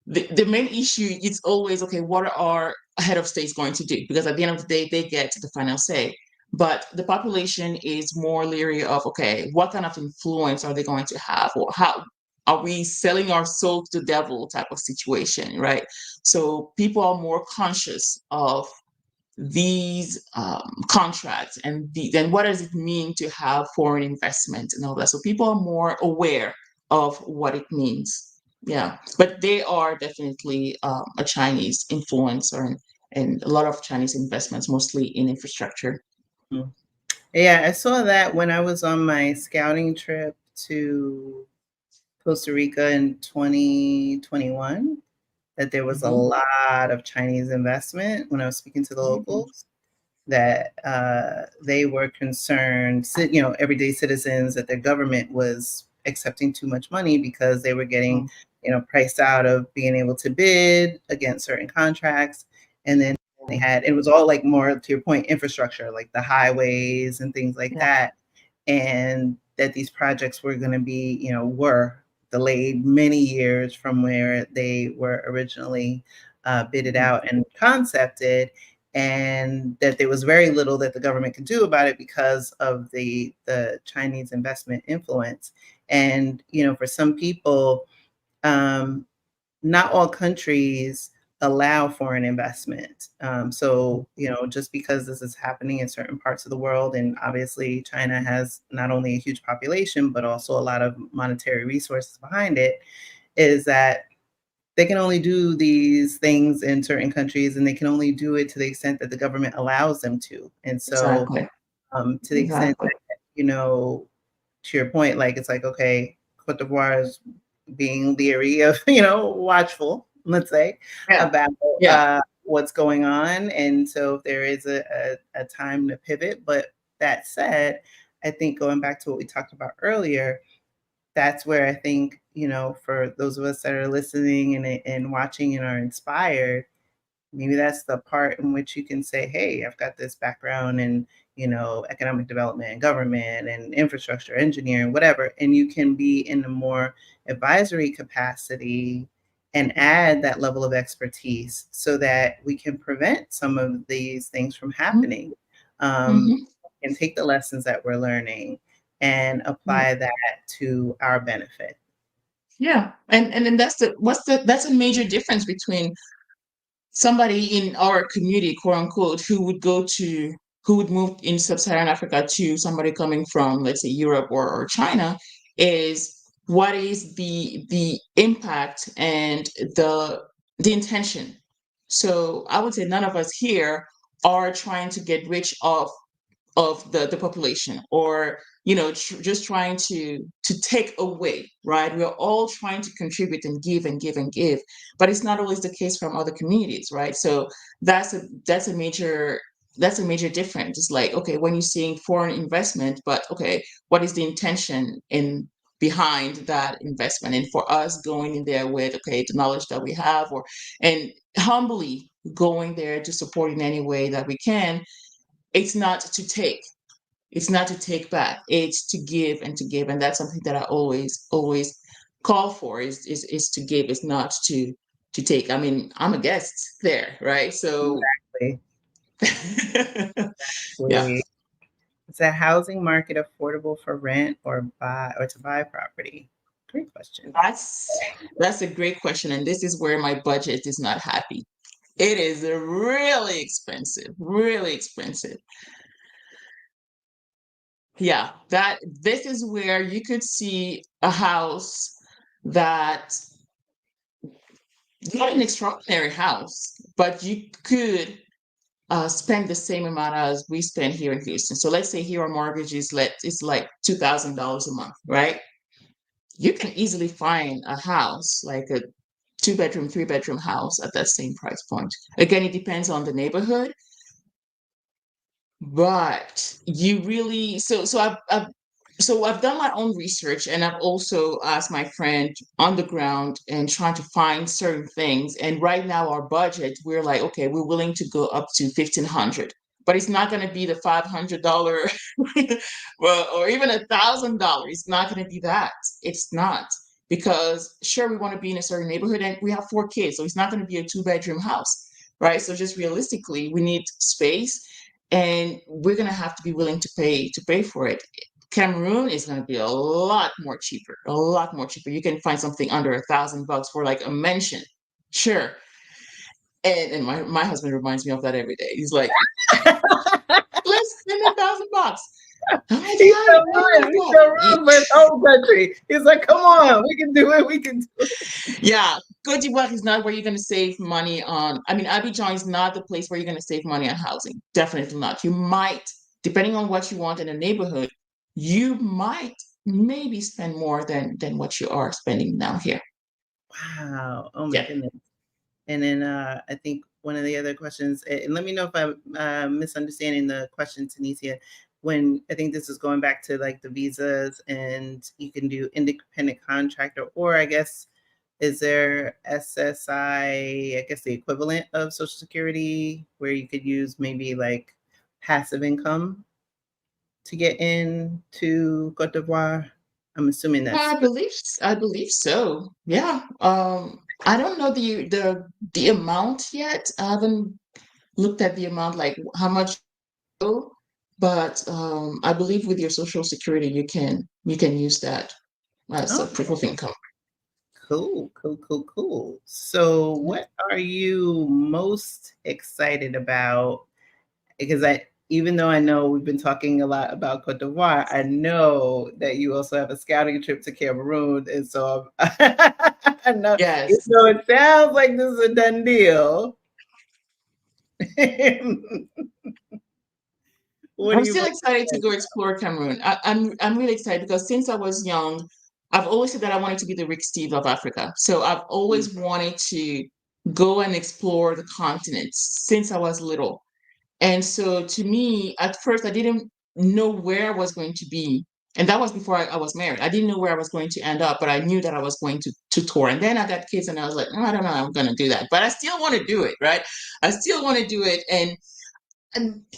The main issue is always, okay, what are head of states going to do? Because at the end of the day, they get the final say. But the population is more leery of, okay, what kind of influence are they going to have, or how are we selling our soul to the devil type of situation, right? So people are more conscious of these contracts and then what does it mean to have foreign investment and all that. So people are more aware of what it means. Yeah, but they are definitely a Chinese influencer, and a lot of Chinese investments, mostly in infrastructure. Mhm. Yeah, I saw that when I was on my scouting trip to Costa Rica in 2021, that there was a Mm-hmm. lot of Chinese investment when I was speaking to the Mm-hmm. locals, that they were concerned, everyday citizens, that their government was accepting too much money because they were getting, priced out of being able to bid against certain contracts. And then it was all like more to your point, infrastructure, like the highways and things like Yeah. that. And that these projects were going to be, were delayed many years from where they were originally bidded Mhm. out and concepted, and that there was very little that the government could do about it because of the Chinese investment influence. And for some people, um, not all countries allow foreign investment. So, just because this is happening in certain parts of the world, and obviously China has not only a huge population, but also a lot of monetary resources behind it, is that they can only do these things in certain countries, and they can only do it to the extent that the government allows them to. And so, Exactly. to the extent Exactly. that, to your point, like it's like, okay, Cote d'Ivoire is being leery of, watchful, let's say, Yeah. about Yeah. what's going on. And so if there is a time to pivot. But that said, I think going back to what we talked about earlier, that's where I think, for those of us that are listening and watching and are inspired, maybe that's the part in which you can say, hey, I've got this background in, economic development and government and infrastructure engineering, whatever. And you can be in a more advisory capacity and add that level of expertise so that we can prevent some of these things from happening, Mm-hmm. and take the lessons that we're learning and Yeah. apply that to our benefit. Yeah. And then that's a major difference between somebody in our community, quote unquote, who would move in sub-Saharan Africa to somebody coming from, let's say, Europe or China, is what is the impact and the intention. So I would say none of us here are trying to get rich off of the population, or just trying to take away, right? We're all trying to contribute and give and give and give, but it's not always the case from other communities, right? So that's a major difference. It's like, okay, when you're seeing foreign investment, but okay, what is the intention in behind that investment? And for us going in there with, okay, the knowledge that we have, or and humbly going there to support in any way that we can. It's not to take back, it's to give and to give. And that's something that I always call for, is to give, is not to take. I mean, I'm a guest there, right? So Exactly. yeah, Exactly. Is the housing market affordable for rent or to buy property? Great question. that's a great question, and this is where my budget is not happy. It is really expensive, really expensive. Yeah, that this is where you could see a house that, not an extraordinary house, but you could spend the same amount as we spend here in Houston. So let's say here our mortgage is like $2,000 a month, right? You can easily find a house like a two-bedroom, three-bedroom house at that same price point. Again, it depends on the neighborhood, but you really so I've done my own research, and I've also asked my friend on the ground and trying to find certain things. And right now our budget, we're like, okay, we're willing to go up to 1,500, but it's not going to be the $500 well, or even $1,000. It's not going to be that. It's not, because sure, we want to be in a certain neighborhood, and we have 4 kids, so it's not going to be a two-bedroom house, right? So just realistically, we need space, and we're going to have to be willing to pay for it. Cameroon is going to be a lot more cheaper, a lot more cheaper. You can find something under $1,000 for like a mansion, sure. And my husband reminds me of that every day. He's like, let's spend $1,000. I'm like, He's yeah, so I run. love He's that. so run for his whole country. He's like, come on, we can do it. We can do it. Yeah, Côte d'Ivoire is not where you're going to save money on. I mean, Abidjan is not the place where you're going to save money on housing. Definitely not. You might, depending on what you want in a neighborhood, you might maybe spend more than what you are spending now here. Wow. Oh my Yeah. goodness. And then I think one of the other questions, and let me know if I'm misunderstanding the question, Tunisia. When I think this is going back to like the visas, and you can do independent contractor, or I guess is there SSI? I guess the equivalent of Social Security, where you could use maybe like passive income to get into Cote d'Ivoire. I'm assuming that's I believe so. Yeah. I don't know the amount yet. I haven't looked at the amount, like how much, but I believe with your social security you can use that as a proof okay. of income. Cool, cool, cool, cool. So, Yeah. what are you most excited about? Because even though I know we've been talking a lot about Cote d'Ivoire, I know that you also have a scouting trip to Cameroon, and so I know, even Yes. though it sounds like this is a done deal. What are I'm you still most excited to excited go explore Cameroon. I'm really excited because since I was young, I've always said that I wanted to be the Rick Steve of Africa. So I've about? always wanted to go and explore the continent since I was little. And so to me, at first, I didn't know where I was going to be. And that was before I was married. I didn't know where I was going to end up, but I knew that I was going to tour. And then I got kids and I was like, "Oh, I don't know, I'm going to do that. But I still want to do it, right? I still want to do it. And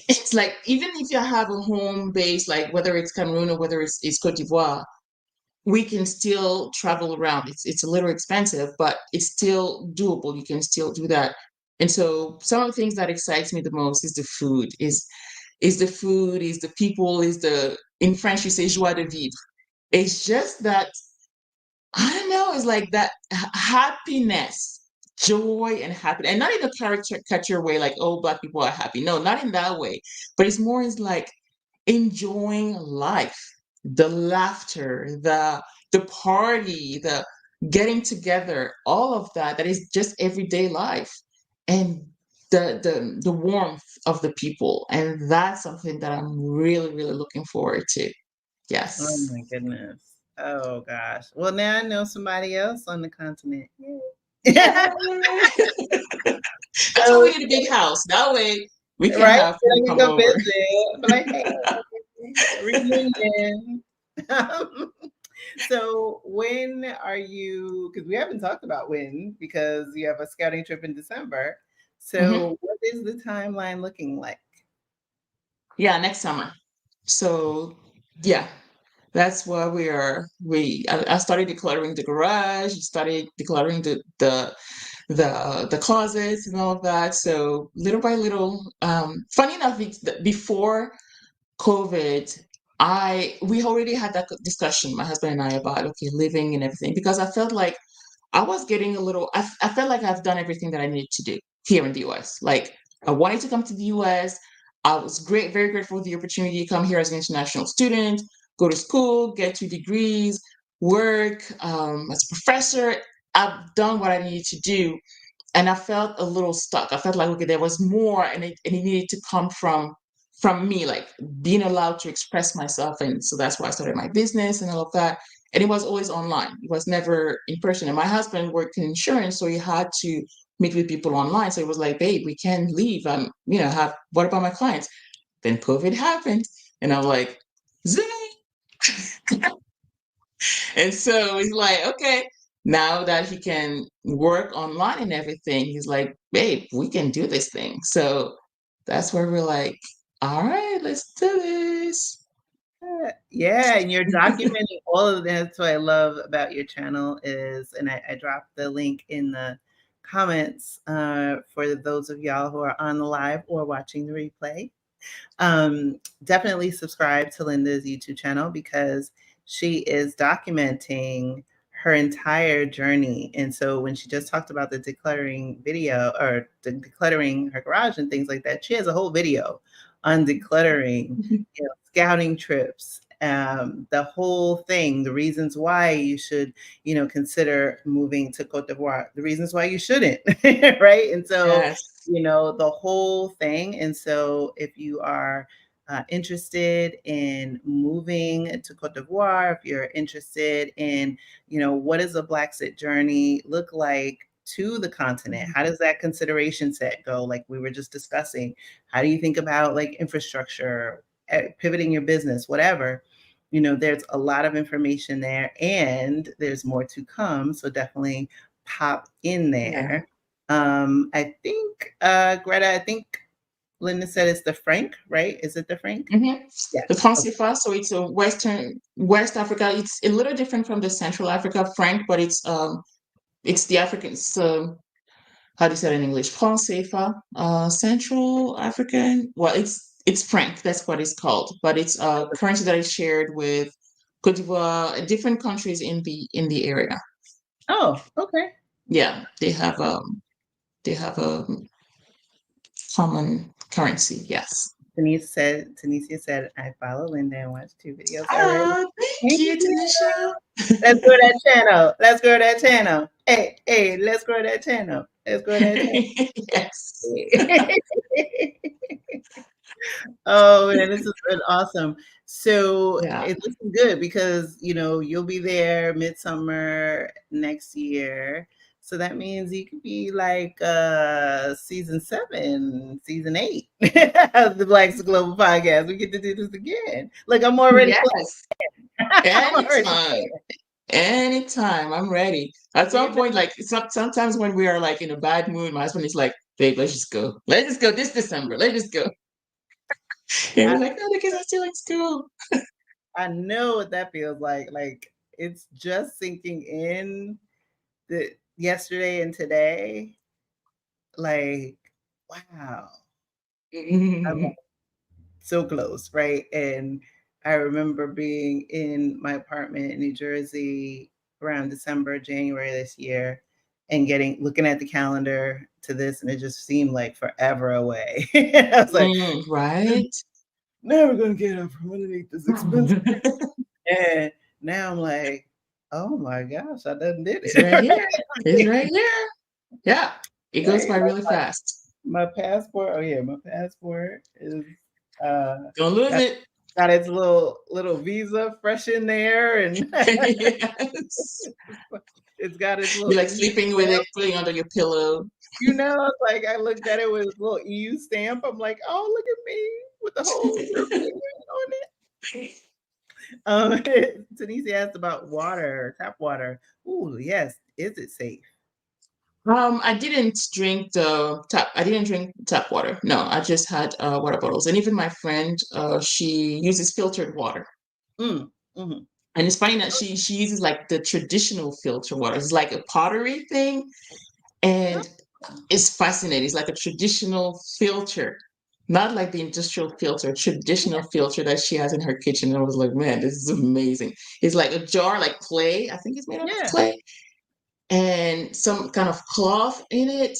it's like, even if you have a home base, like whether it's Cameroon or whether it's Cote d'Ivoire, we can still travel around. It's a little expensive, but it's still doable. You can still do that. And so some of the things that excites me the most is the food, is the food, is the people, is the, in French you say joie de vivre. It's just that, I don't know, it's like that happiness, joy and happiness. And not in a caricature way, like, oh, Black people are happy. No, not in that way. But it's more, it's like enjoying life, the laughter, the party, the getting together, all of that, that is just everyday life. And the warmth of the people. And that's something that I'm really, really looking forward to. Oh Yes. my goodness. Oh gosh. Well, now I know somebody else on the continent. Yay. Yay! That's why So, we need a big house. That way we can right? have Then people I can come go over. visit. Be like, hey, reunion. So when are you, because we haven't talked about when, because you have a scouting trip in December. Hmm. So what is the timeline looking like? Yeah, next summer. So yeah, that's why I started decluttering the garage, started decluttering the closets and all of that. So little by little, funny enough, before COVID, I we already had that discussion, my husband and I, about okay, living and everything, because I felt like I was getting a little, I felt like I've done everything that I needed to do here in the US. Like, I wanted to come to the US. I was very grateful for the opportunity to come here as an international student, go to school, get 2 degrees, work as a professor. I've done what I needed to do, and I felt a little stuck. I felt like, okay, there was more, and it needed to come from me, like being allowed to express myself. And so that's why I started my business and all of that. And it was always online. It was never in person. And my husband worked in insurance, so he had to meet with people online. So it was like, babe, we can't leave. Have what about my clients? Then COVID happened, and I'm like, zing. And so he's like, okay, now that he can work online and everything, he's like, babe, we can do this thing. So that's where we're like, all right, let's do this. Yeah, and you're documenting all of that. That's what I love about your channel is, and I dropped the link in the comments for those of y'all who are on the live or watching the replay. Definitely subscribe to Linda's YouTube channel because she is documenting her entire journey. And so when she just talked about the decluttering video or the decluttering her garage and things like that, she has a whole video on decluttering, scouting trips, the whole thing, the reasons why you should, consider moving to Cote d'Ivoire, the reasons why you shouldn't, right? And so Yes. the whole thing. And so if you are interested in moving to Côte d'Ivoire, if you're interested in, what does a Blaxit journey look like to the continent? How does that consideration set go? Like we were just discussing, how do you think about like infrastructure, pivoting your business, whatever? There's a lot of information there and there's more to come. So definitely pop in Yeah. there. I think, Greta, I think Linda said it's the franc, right? Is it the franc? Yeah. The franc Okay. CFA, so it's a West Africa. It's a little different from the Central Africa franc, but it's the African. It's how do you say it in English? Franc CFA, Central African. Well, it's franc. That's what it's called. But it's a currency that is shared with Côte d'Ivoire, different countries in the area. Oh, okay. Yeah, they have a common currency. Yes. Tanisha said, I follow Linda and watch 2 videos already. Oh, thank Thank you, you. Tanisha. Let's grow that channel. Let's grow that channel. Hey, hey, let's grow that channel. Let's grow that Yes. channel. Oh man, this has been awesome. So Yeah. this is good because you'll be there midsummer next year. So that means you could be like season 7, season 8 of the Blaxit Global podcast. We get to do this again. Look, I'm already planning. Yes. I'm already Anytime. Anytime. I'm ready. At some planning. point, like sometimes when we are like in a bad mood, my husband is like, babe, let's just go. Let's just go this December. Let's just go. And I, we're like, no, the kids are still in school. I know what that feels like. Like it's just sinking in the yesterday and today. Like, wow. I'm so close, right? And I remember being in my apartment in New Jersey around December, January this year, and looking at the calendar to this, and it just seemed like forever away. I was like, Right? never gonna get up from underneath this expensive. And now I'm like, oh my gosh, I done did It's right it. here. It's right here. Yeah. It goes Right? by really fast. My passport. Oh yeah, my passport is uh Don't lose got it. got its little visa fresh in there, and Yes. it's got its little You're like EU sleeping with stamp. it, putting under your pillow. It's like I looked at it with its little EU stamp. I'm like, oh look at me with the whole European on it. Tanisha asked about water, tap water. Ooh, yes. Is it safe? I didn't drink the tap. I didn't drink tap water. No, I just had water bottles. And even my friend, she uses filtered water. Mm, hmm. And it's funny that she uses like the traditional filter water. It's like a pottery thing, and it's fascinating. It's like a traditional filter, not like the industrial filter, traditional filter that she has in her kitchen. And I was like, man, this is amazing. It's like a jar, like clay. I think it's made out of Yeah. clay, and some kind of cloth in it.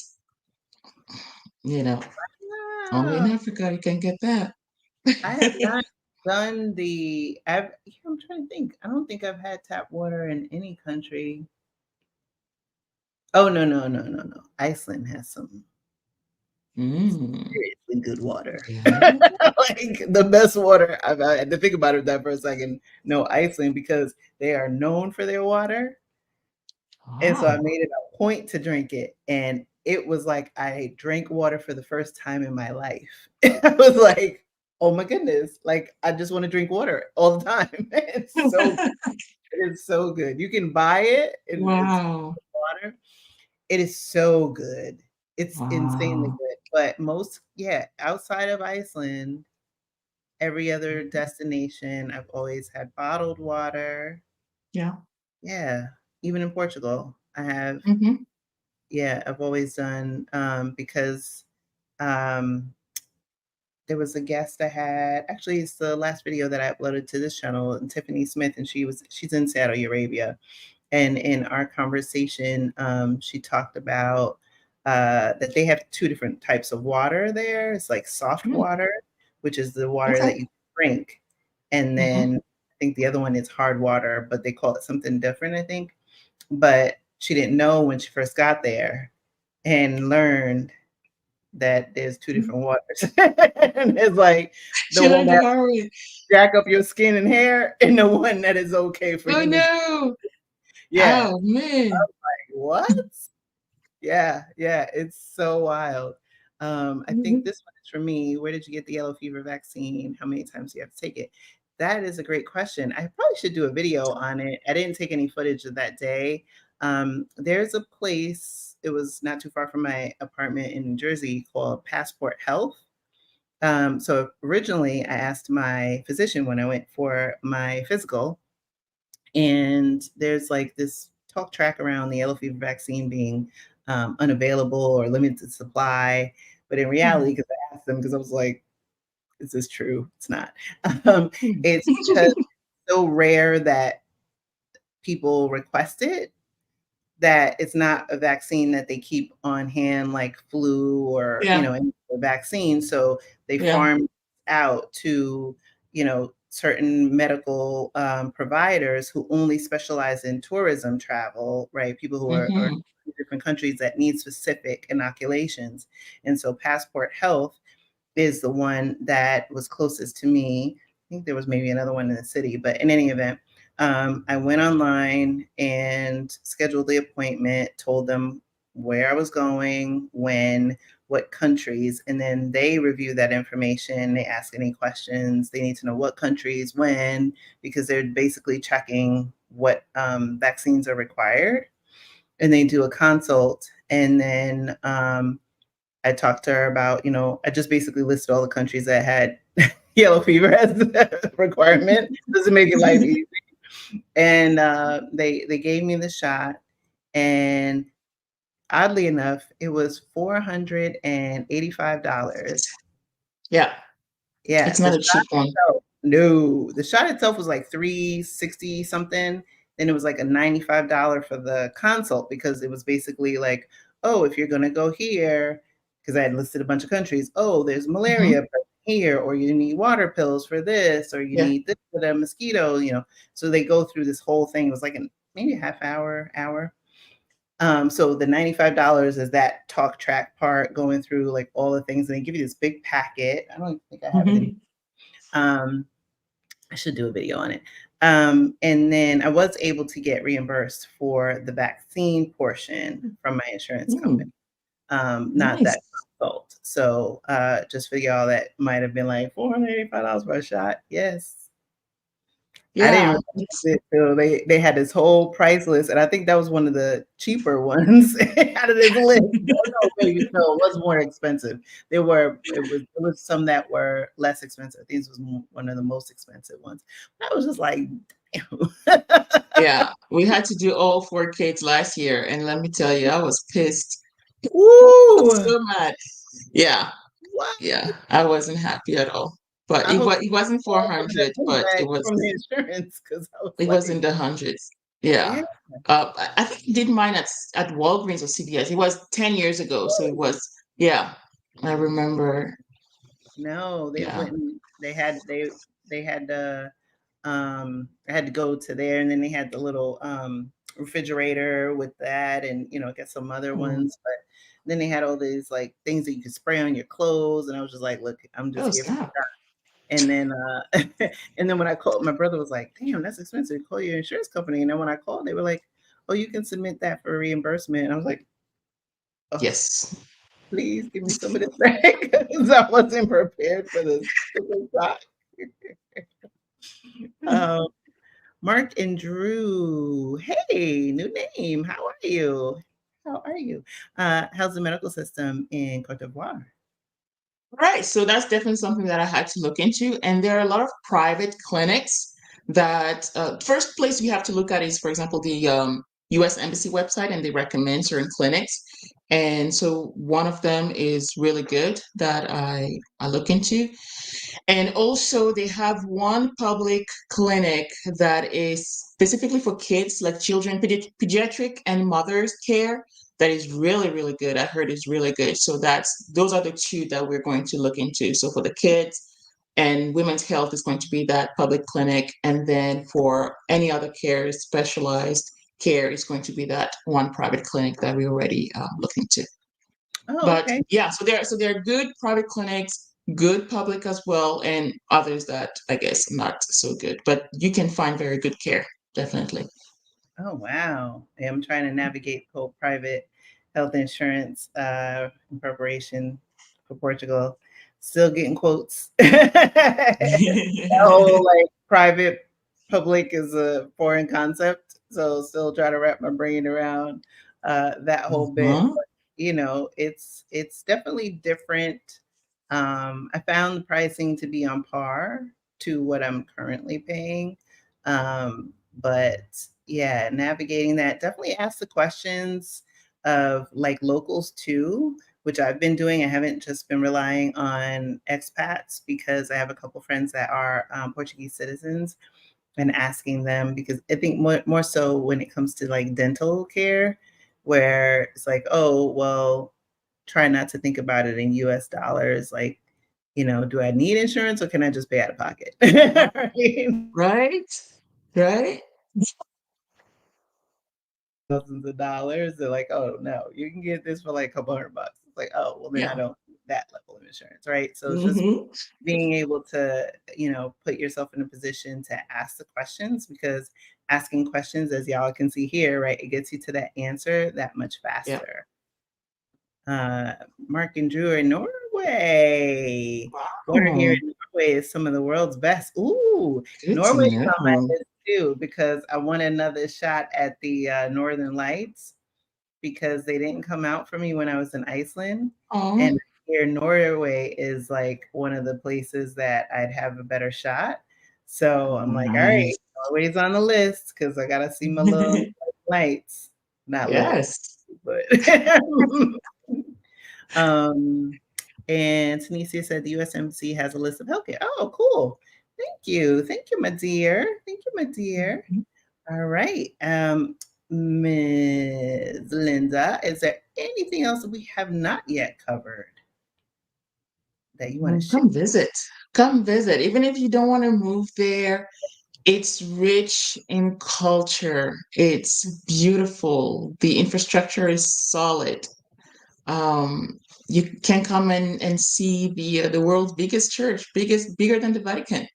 You know, only in Wow. Africa you can get that. I have not done I'm trying to think. I don't think I've had tap water in any country. Oh no, no, no, no, no. Iceland has some Mm, seriously good water. yeah. Like the best water I had to think about it that for a second. No, Iceland, because they are known for their water. And so I Oh. made it a point to drink it. And it was like I drank water for the first time in my life. I was like, oh my goodness. Like I just want to drink water all the time. It's so good. You can buy it and it's Wow. water. It is so good. It's insanely Wow. good. But outside of Iceland, every other destination, I've always had bottled water. Yeah. Yeah. Even in Portugal, Hmm. I've always done, because, um, there was a guest I had. Actually, it's the last video that I uploaded to this channel, and Tiffany Smith, and she's in Saudi Arabia. And in our conversation, she talked about that they have 2 different types of water there. It's like soft Mm. water, which is the water Okay. that you drink, and Hmm. then I think the other one is hard water, but they call it something different, I think. But she didn't know when she first got there and learned that there's two different waters. And it's like the She one learned the that hard way. jack up your skin and hair, and the one that is okay for Oh you to, no. yeah. Oh man. What? Yeah, yeah, it's so wild. I think Mhm. this one is for me. Where did you get the yellow fever vaccine? How many times do you have to take it? That is a great question. I probably should do a video on it. I didn't take any footage of that day. There's a place, it was not too far from my apartment in New Jersey, called Passport Health. So originally, I asked my physician when I went for my physical, and there's like this talk track around the yellow fever vaccine being unavailable or limited supply. But in reality, Mhm. because I asked them, because I was like, is this true? It's not. Um, Mhm. it's because it's so rare that people request it, that it's not a vaccine that they keep on hand like flu or, Yeah. any other vaccine. So they Yeah. farm out to, certain medical providers who only specialize in tourism travel, right? People who are Hmm. in different countries that need specific inoculations. And so Passport Health is the one that was closest to me. I think there was maybe another one in the city, but in any event, I went online and scheduled the appointment, told them where I was going, when, what countries, and then they review that information. They ask any questions. They need to know what countries, when, because they're basically checking what vaccines are required. And they do a consult, and then I talked to her about, I just basically listed all the countries that had yellow fever as a requirement just to make it life easy. And they gave me the shot, and oddly enough, it was $485. Yeah. Yeah, It's the not a shot cheap one. itself, no, the shot itself was like 360 something. Then it was like a $95 for the consult, because it was basically like, oh, if you're gonna go here, because I had listed a bunch of countries, oh, there's malaria Hmm. here, or you need water pills for this, or you Yeah. need this for the mosquito. So they go through this whole thing. It was like maybe a half hour. So the $95 is that talk track part, going through like all the things, and they give you this big packet. I don't think I have it in. Hmm. Um, I should do a video on it. And then I was able to get reimbursed for the vaccine portion from my insurance company, Mm, not nice. that consult. So just for y'all that might have been like $485 for a shot, yes. I didn't Yeah. realize it till they had this whole price list, and I think that was one of the cheaper ones out of this list. Oh, no, maybe no, it was more expensive. It was some that were less expensive. These was one of the most expensive ones. I was just like, damn. Yeah. We had to do all four kids last year. And let me tell you, I was pissed. I was Ooh, so mad. Yeah. what? Yeah. I wasn't happy at all. But I hope it you wasn't all some of that 400, money but back from the insurance, because I was it was in like, the hundreds. Yeah. yeah. I think he did mine at Walgreens or CVS. It was 10 years ago. So it was, yeah. I remember. No, they Yeah. wouldn't. They had to I had to go to there, and then they had the little refrigerator with that, and get some other Mm, ones, but then they had all these like things that you could spray on your clothes, and I was just like, look, I'm just oh, here for the snap. shot. And then and then when I called, my brother was like, damn, that's expensive. Call your insurance company. And then when I called, they were like, oh, you can submit that for reimbursement. And I was like, oh, Yes. please give me some of this back, because I wasn't prepared for this stupid shot. Um, Mark and Drew. Hey, new name. How are you? How are you? How's the medical system in Côte d'Ivoire? Right. So that's definitely something that I had to look into. And there are a lot of private clinics that first place we have to look at is, for example, the US Embassy website, and they recommend certain clinics. And so one of them is really good that I look into. And also, they have one public clinic that is specifically for kids, like children, pediatric and mothers care. That is really, really good. I heard is really good. So those are the two that we're going to look into. So for the kids and women's health is going to be that public clinic, and then for any other care, specialized care is going to be that one private clinic that we already looked into. Oh, But okay. yeah, so there are good private clinics, good public as well, and others that I guess not so good. But you can find very good care, definitely. Oh, wow. Yeah, I'm trying to navigate the whole private health insurance in preparation for Portugal. Still getting quotes. The whole like private public is a foreign concept. So still trying to wrap my brain around that whole bit. Mhm. But, it's definitely different. I found the pricing to be on par to what I'm currently paying. But yeah, navigating that, definitely ask the questions of like locals too, which I've been doing. I haven't just been relying on expats because I have a couple friends that are Portuguese citizens, and asking them because I think more so when it comes to like dental care, where it's like, oh, well, try not to think about it in US dollars. Like, do I need insurance or can I just pay out of pocket? Right? Right? Right? Thousands of dollars. They're like, oh no, you can get this for like a couple $100. It's like, oh, well, then I Yeah. don't need that level of insurance, right? So it's just Hmm. being able to, put yourself in a position to ask the questions because asking questions, as y'all can see here, right, it gets you to that answer that much Yeah. faster. Uh, Mark and Drew are in Norway. Water here Wow. in Norway is some of the world's best. Ooh, Good to Norway's on my know. list too because I want another shot at the Northern Lights because they didn't come out for me when I was in Iceland. And Oh. here, Norway is like one of the places that I'd have a better shot. So I'm Oh, like, all right, nice. Norway's on the list because I got to see my little lights. Not little, Yes. but. um, and Tanisha said the USMC has a list of healthcare. Oh, cool. Thank you. Thank you, my dear. Thank you, my dear. Mhm. All right. Ms. Linda, is there anything else that we have not yet covered that you want to share? Come visit. Come visit. Even if you don't want to move there, it's rich in culture. It's beautiful. The infrastructure is solid. Um, you can come and see the world's biggest church, bigger than the Vatican.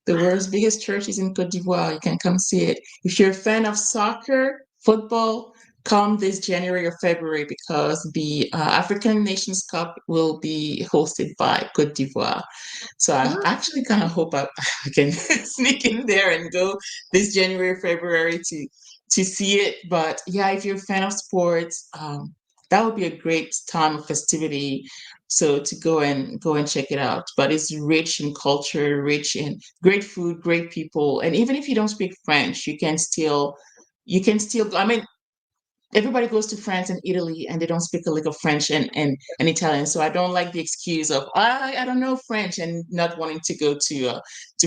The world's biggest church is in Côte d'Ivoire. You can come see it. If you're a fan of soccer, football, come this January or February because the African Nations Cup will be hosted by Côte d'Ivoire. So I Oh, actually kind of hope I can sneak in there and go this January, February to see it. But yeah, if you're a fan of sports, that would be a great time of festivity. So to go and check it out. But it's rich in culture, rich in great food, great people, and even if you don't speak French, you can still. I mean, everybody goes to France and Italy and they don't speak a lick of French and Italian. So I don't like the excuse of I don't know French and not wanting to go to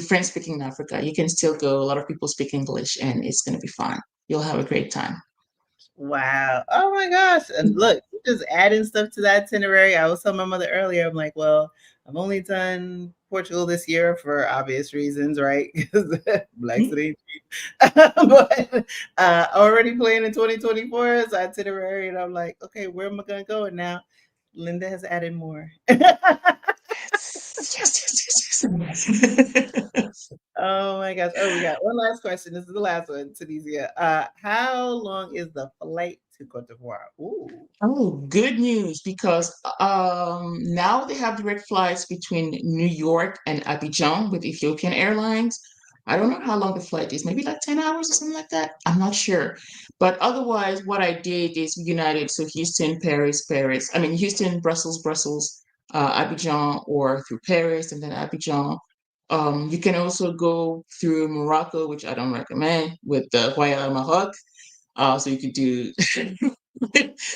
French speaking Africa. You can still go. A lot of people speak English and it's gonna be fine. You'll have a great time. wow. Oh my gosh. And look, just adding stuff to that itinerary. I was telling my mother earlier, I'm like, well, I've only done Portugal this year for obvious reasons, right? Because Blaxit ain't cheap. But already planning 2024's itinerary. And I'm like, okay, where am I going to go? And now Linda has added more. Yes, yes, yes, yes, yes. Oh my gosh. Oh, we got one last question. This is the last one, Tunisia. How long is the flight to Cote d'Ivoire? Ooh. Oh, good news because now they have direct flights between New York and Abidjan with Ethiopian Airlines. I don't know how long the flight is, maybe like 10 hours or something like that. I'm not sure. But otherwise, what I did is United, so Houston, Paris, Paris. I mean, Houston, Brussels, Brussels, Abidjan, or through Paris and then Abidjan. You can also go through Morocco, which I don't recommend, with the Royal Maroc. So you could do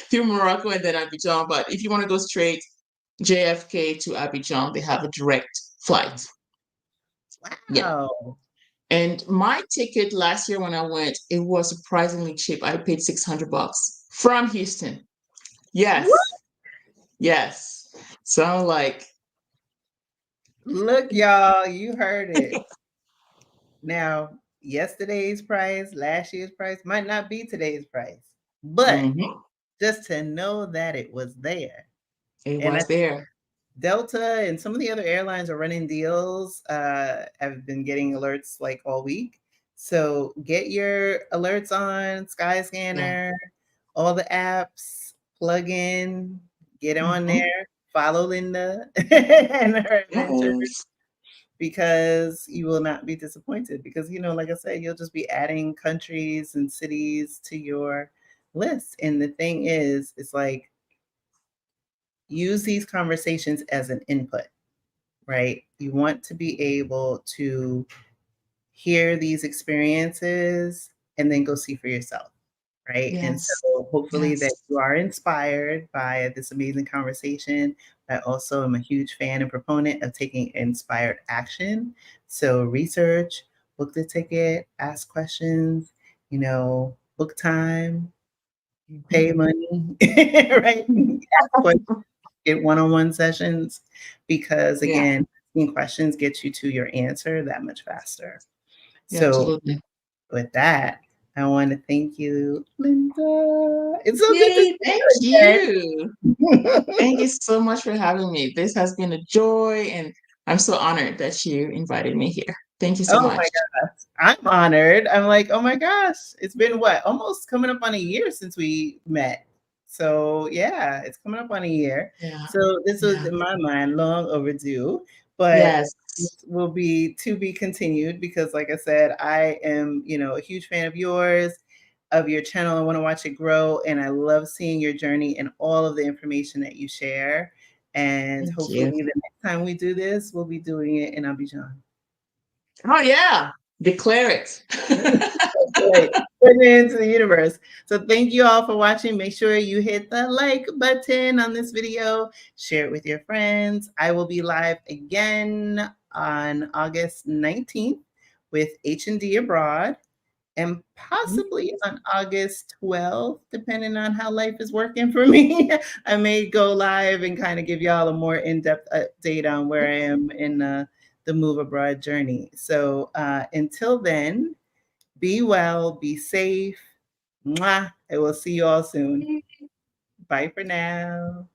through Morocco and then Abidjan. But if you want to go straight JFK to Abidjan, they have a direct flight. Yeah. Wow. And my ticket last year when I went, it was surprisingly cheap. I paid $600 from Houston. What? Yes. Yes. So I'm like, Look, y'all, you heard it. Now, yesterday's price, last year's price might not be today's price, but mhm. just to know that it was there. It And was there. Delta and some of the other airlines are running deals. I've been getting alerts like all week. So get your alerts on Yeah. Skyscanner, all the apps, plug in, get on Hmm. there, follow Linda and her adventures, Yes. because you will not be disappointed. Because, like I said, you'll just be adding countries and cities to your list. And the thing is, it's like, use these conversations as an input, right? You want to be able to hear these experiences and then go see for yourself, right? And Yes. so hopefully that Yes. you are inspired by this amazing conversation. I also am a huge fan and proponent of taking inspired action. So research, book the ticket, ask questions, book time, pay money, right? Ask questions, get one-on-one sessions, because Yeah. again, asking questions gets you to your answer that much faster. Yeah. So Absolutely. with that, I want to thank you, Linda. It's so good to Yay! Thank see you. you Thank again. you so much for having me. This has been a joy, and I'm so honored that you invited me here. Thank you so Oh much. my gosh. I'm honored. I'm like, oh my gosh. It's been what? Almost coming up on a year since we met. So yeah, it's coming up on a year. Yeah. So this was Yeah. in my mind long overdue, but Yes. this will be to be continued, because like I said, I am, a huge fan of yours, of your channel. I want to watch it grow, and I love seeing your journey and all of the information that you share. And Thank hopefully you. the next time we do this, we'll be doing it in Abidjan. Oh, yeah. Declare it. Right. Put it into the universe. So thank you all for watching. Make sure you hit the like button on this video. Share it with your friends. I will be live again on August 19th with H&D Abroad, and possibly on August 12th, depending on how life is working for me. I may go live and kind of give y'all a more in-depth update on where I am in the move abroad journey. So until then, be well, be safe. Mwah. I will see you all soon. Bye for now.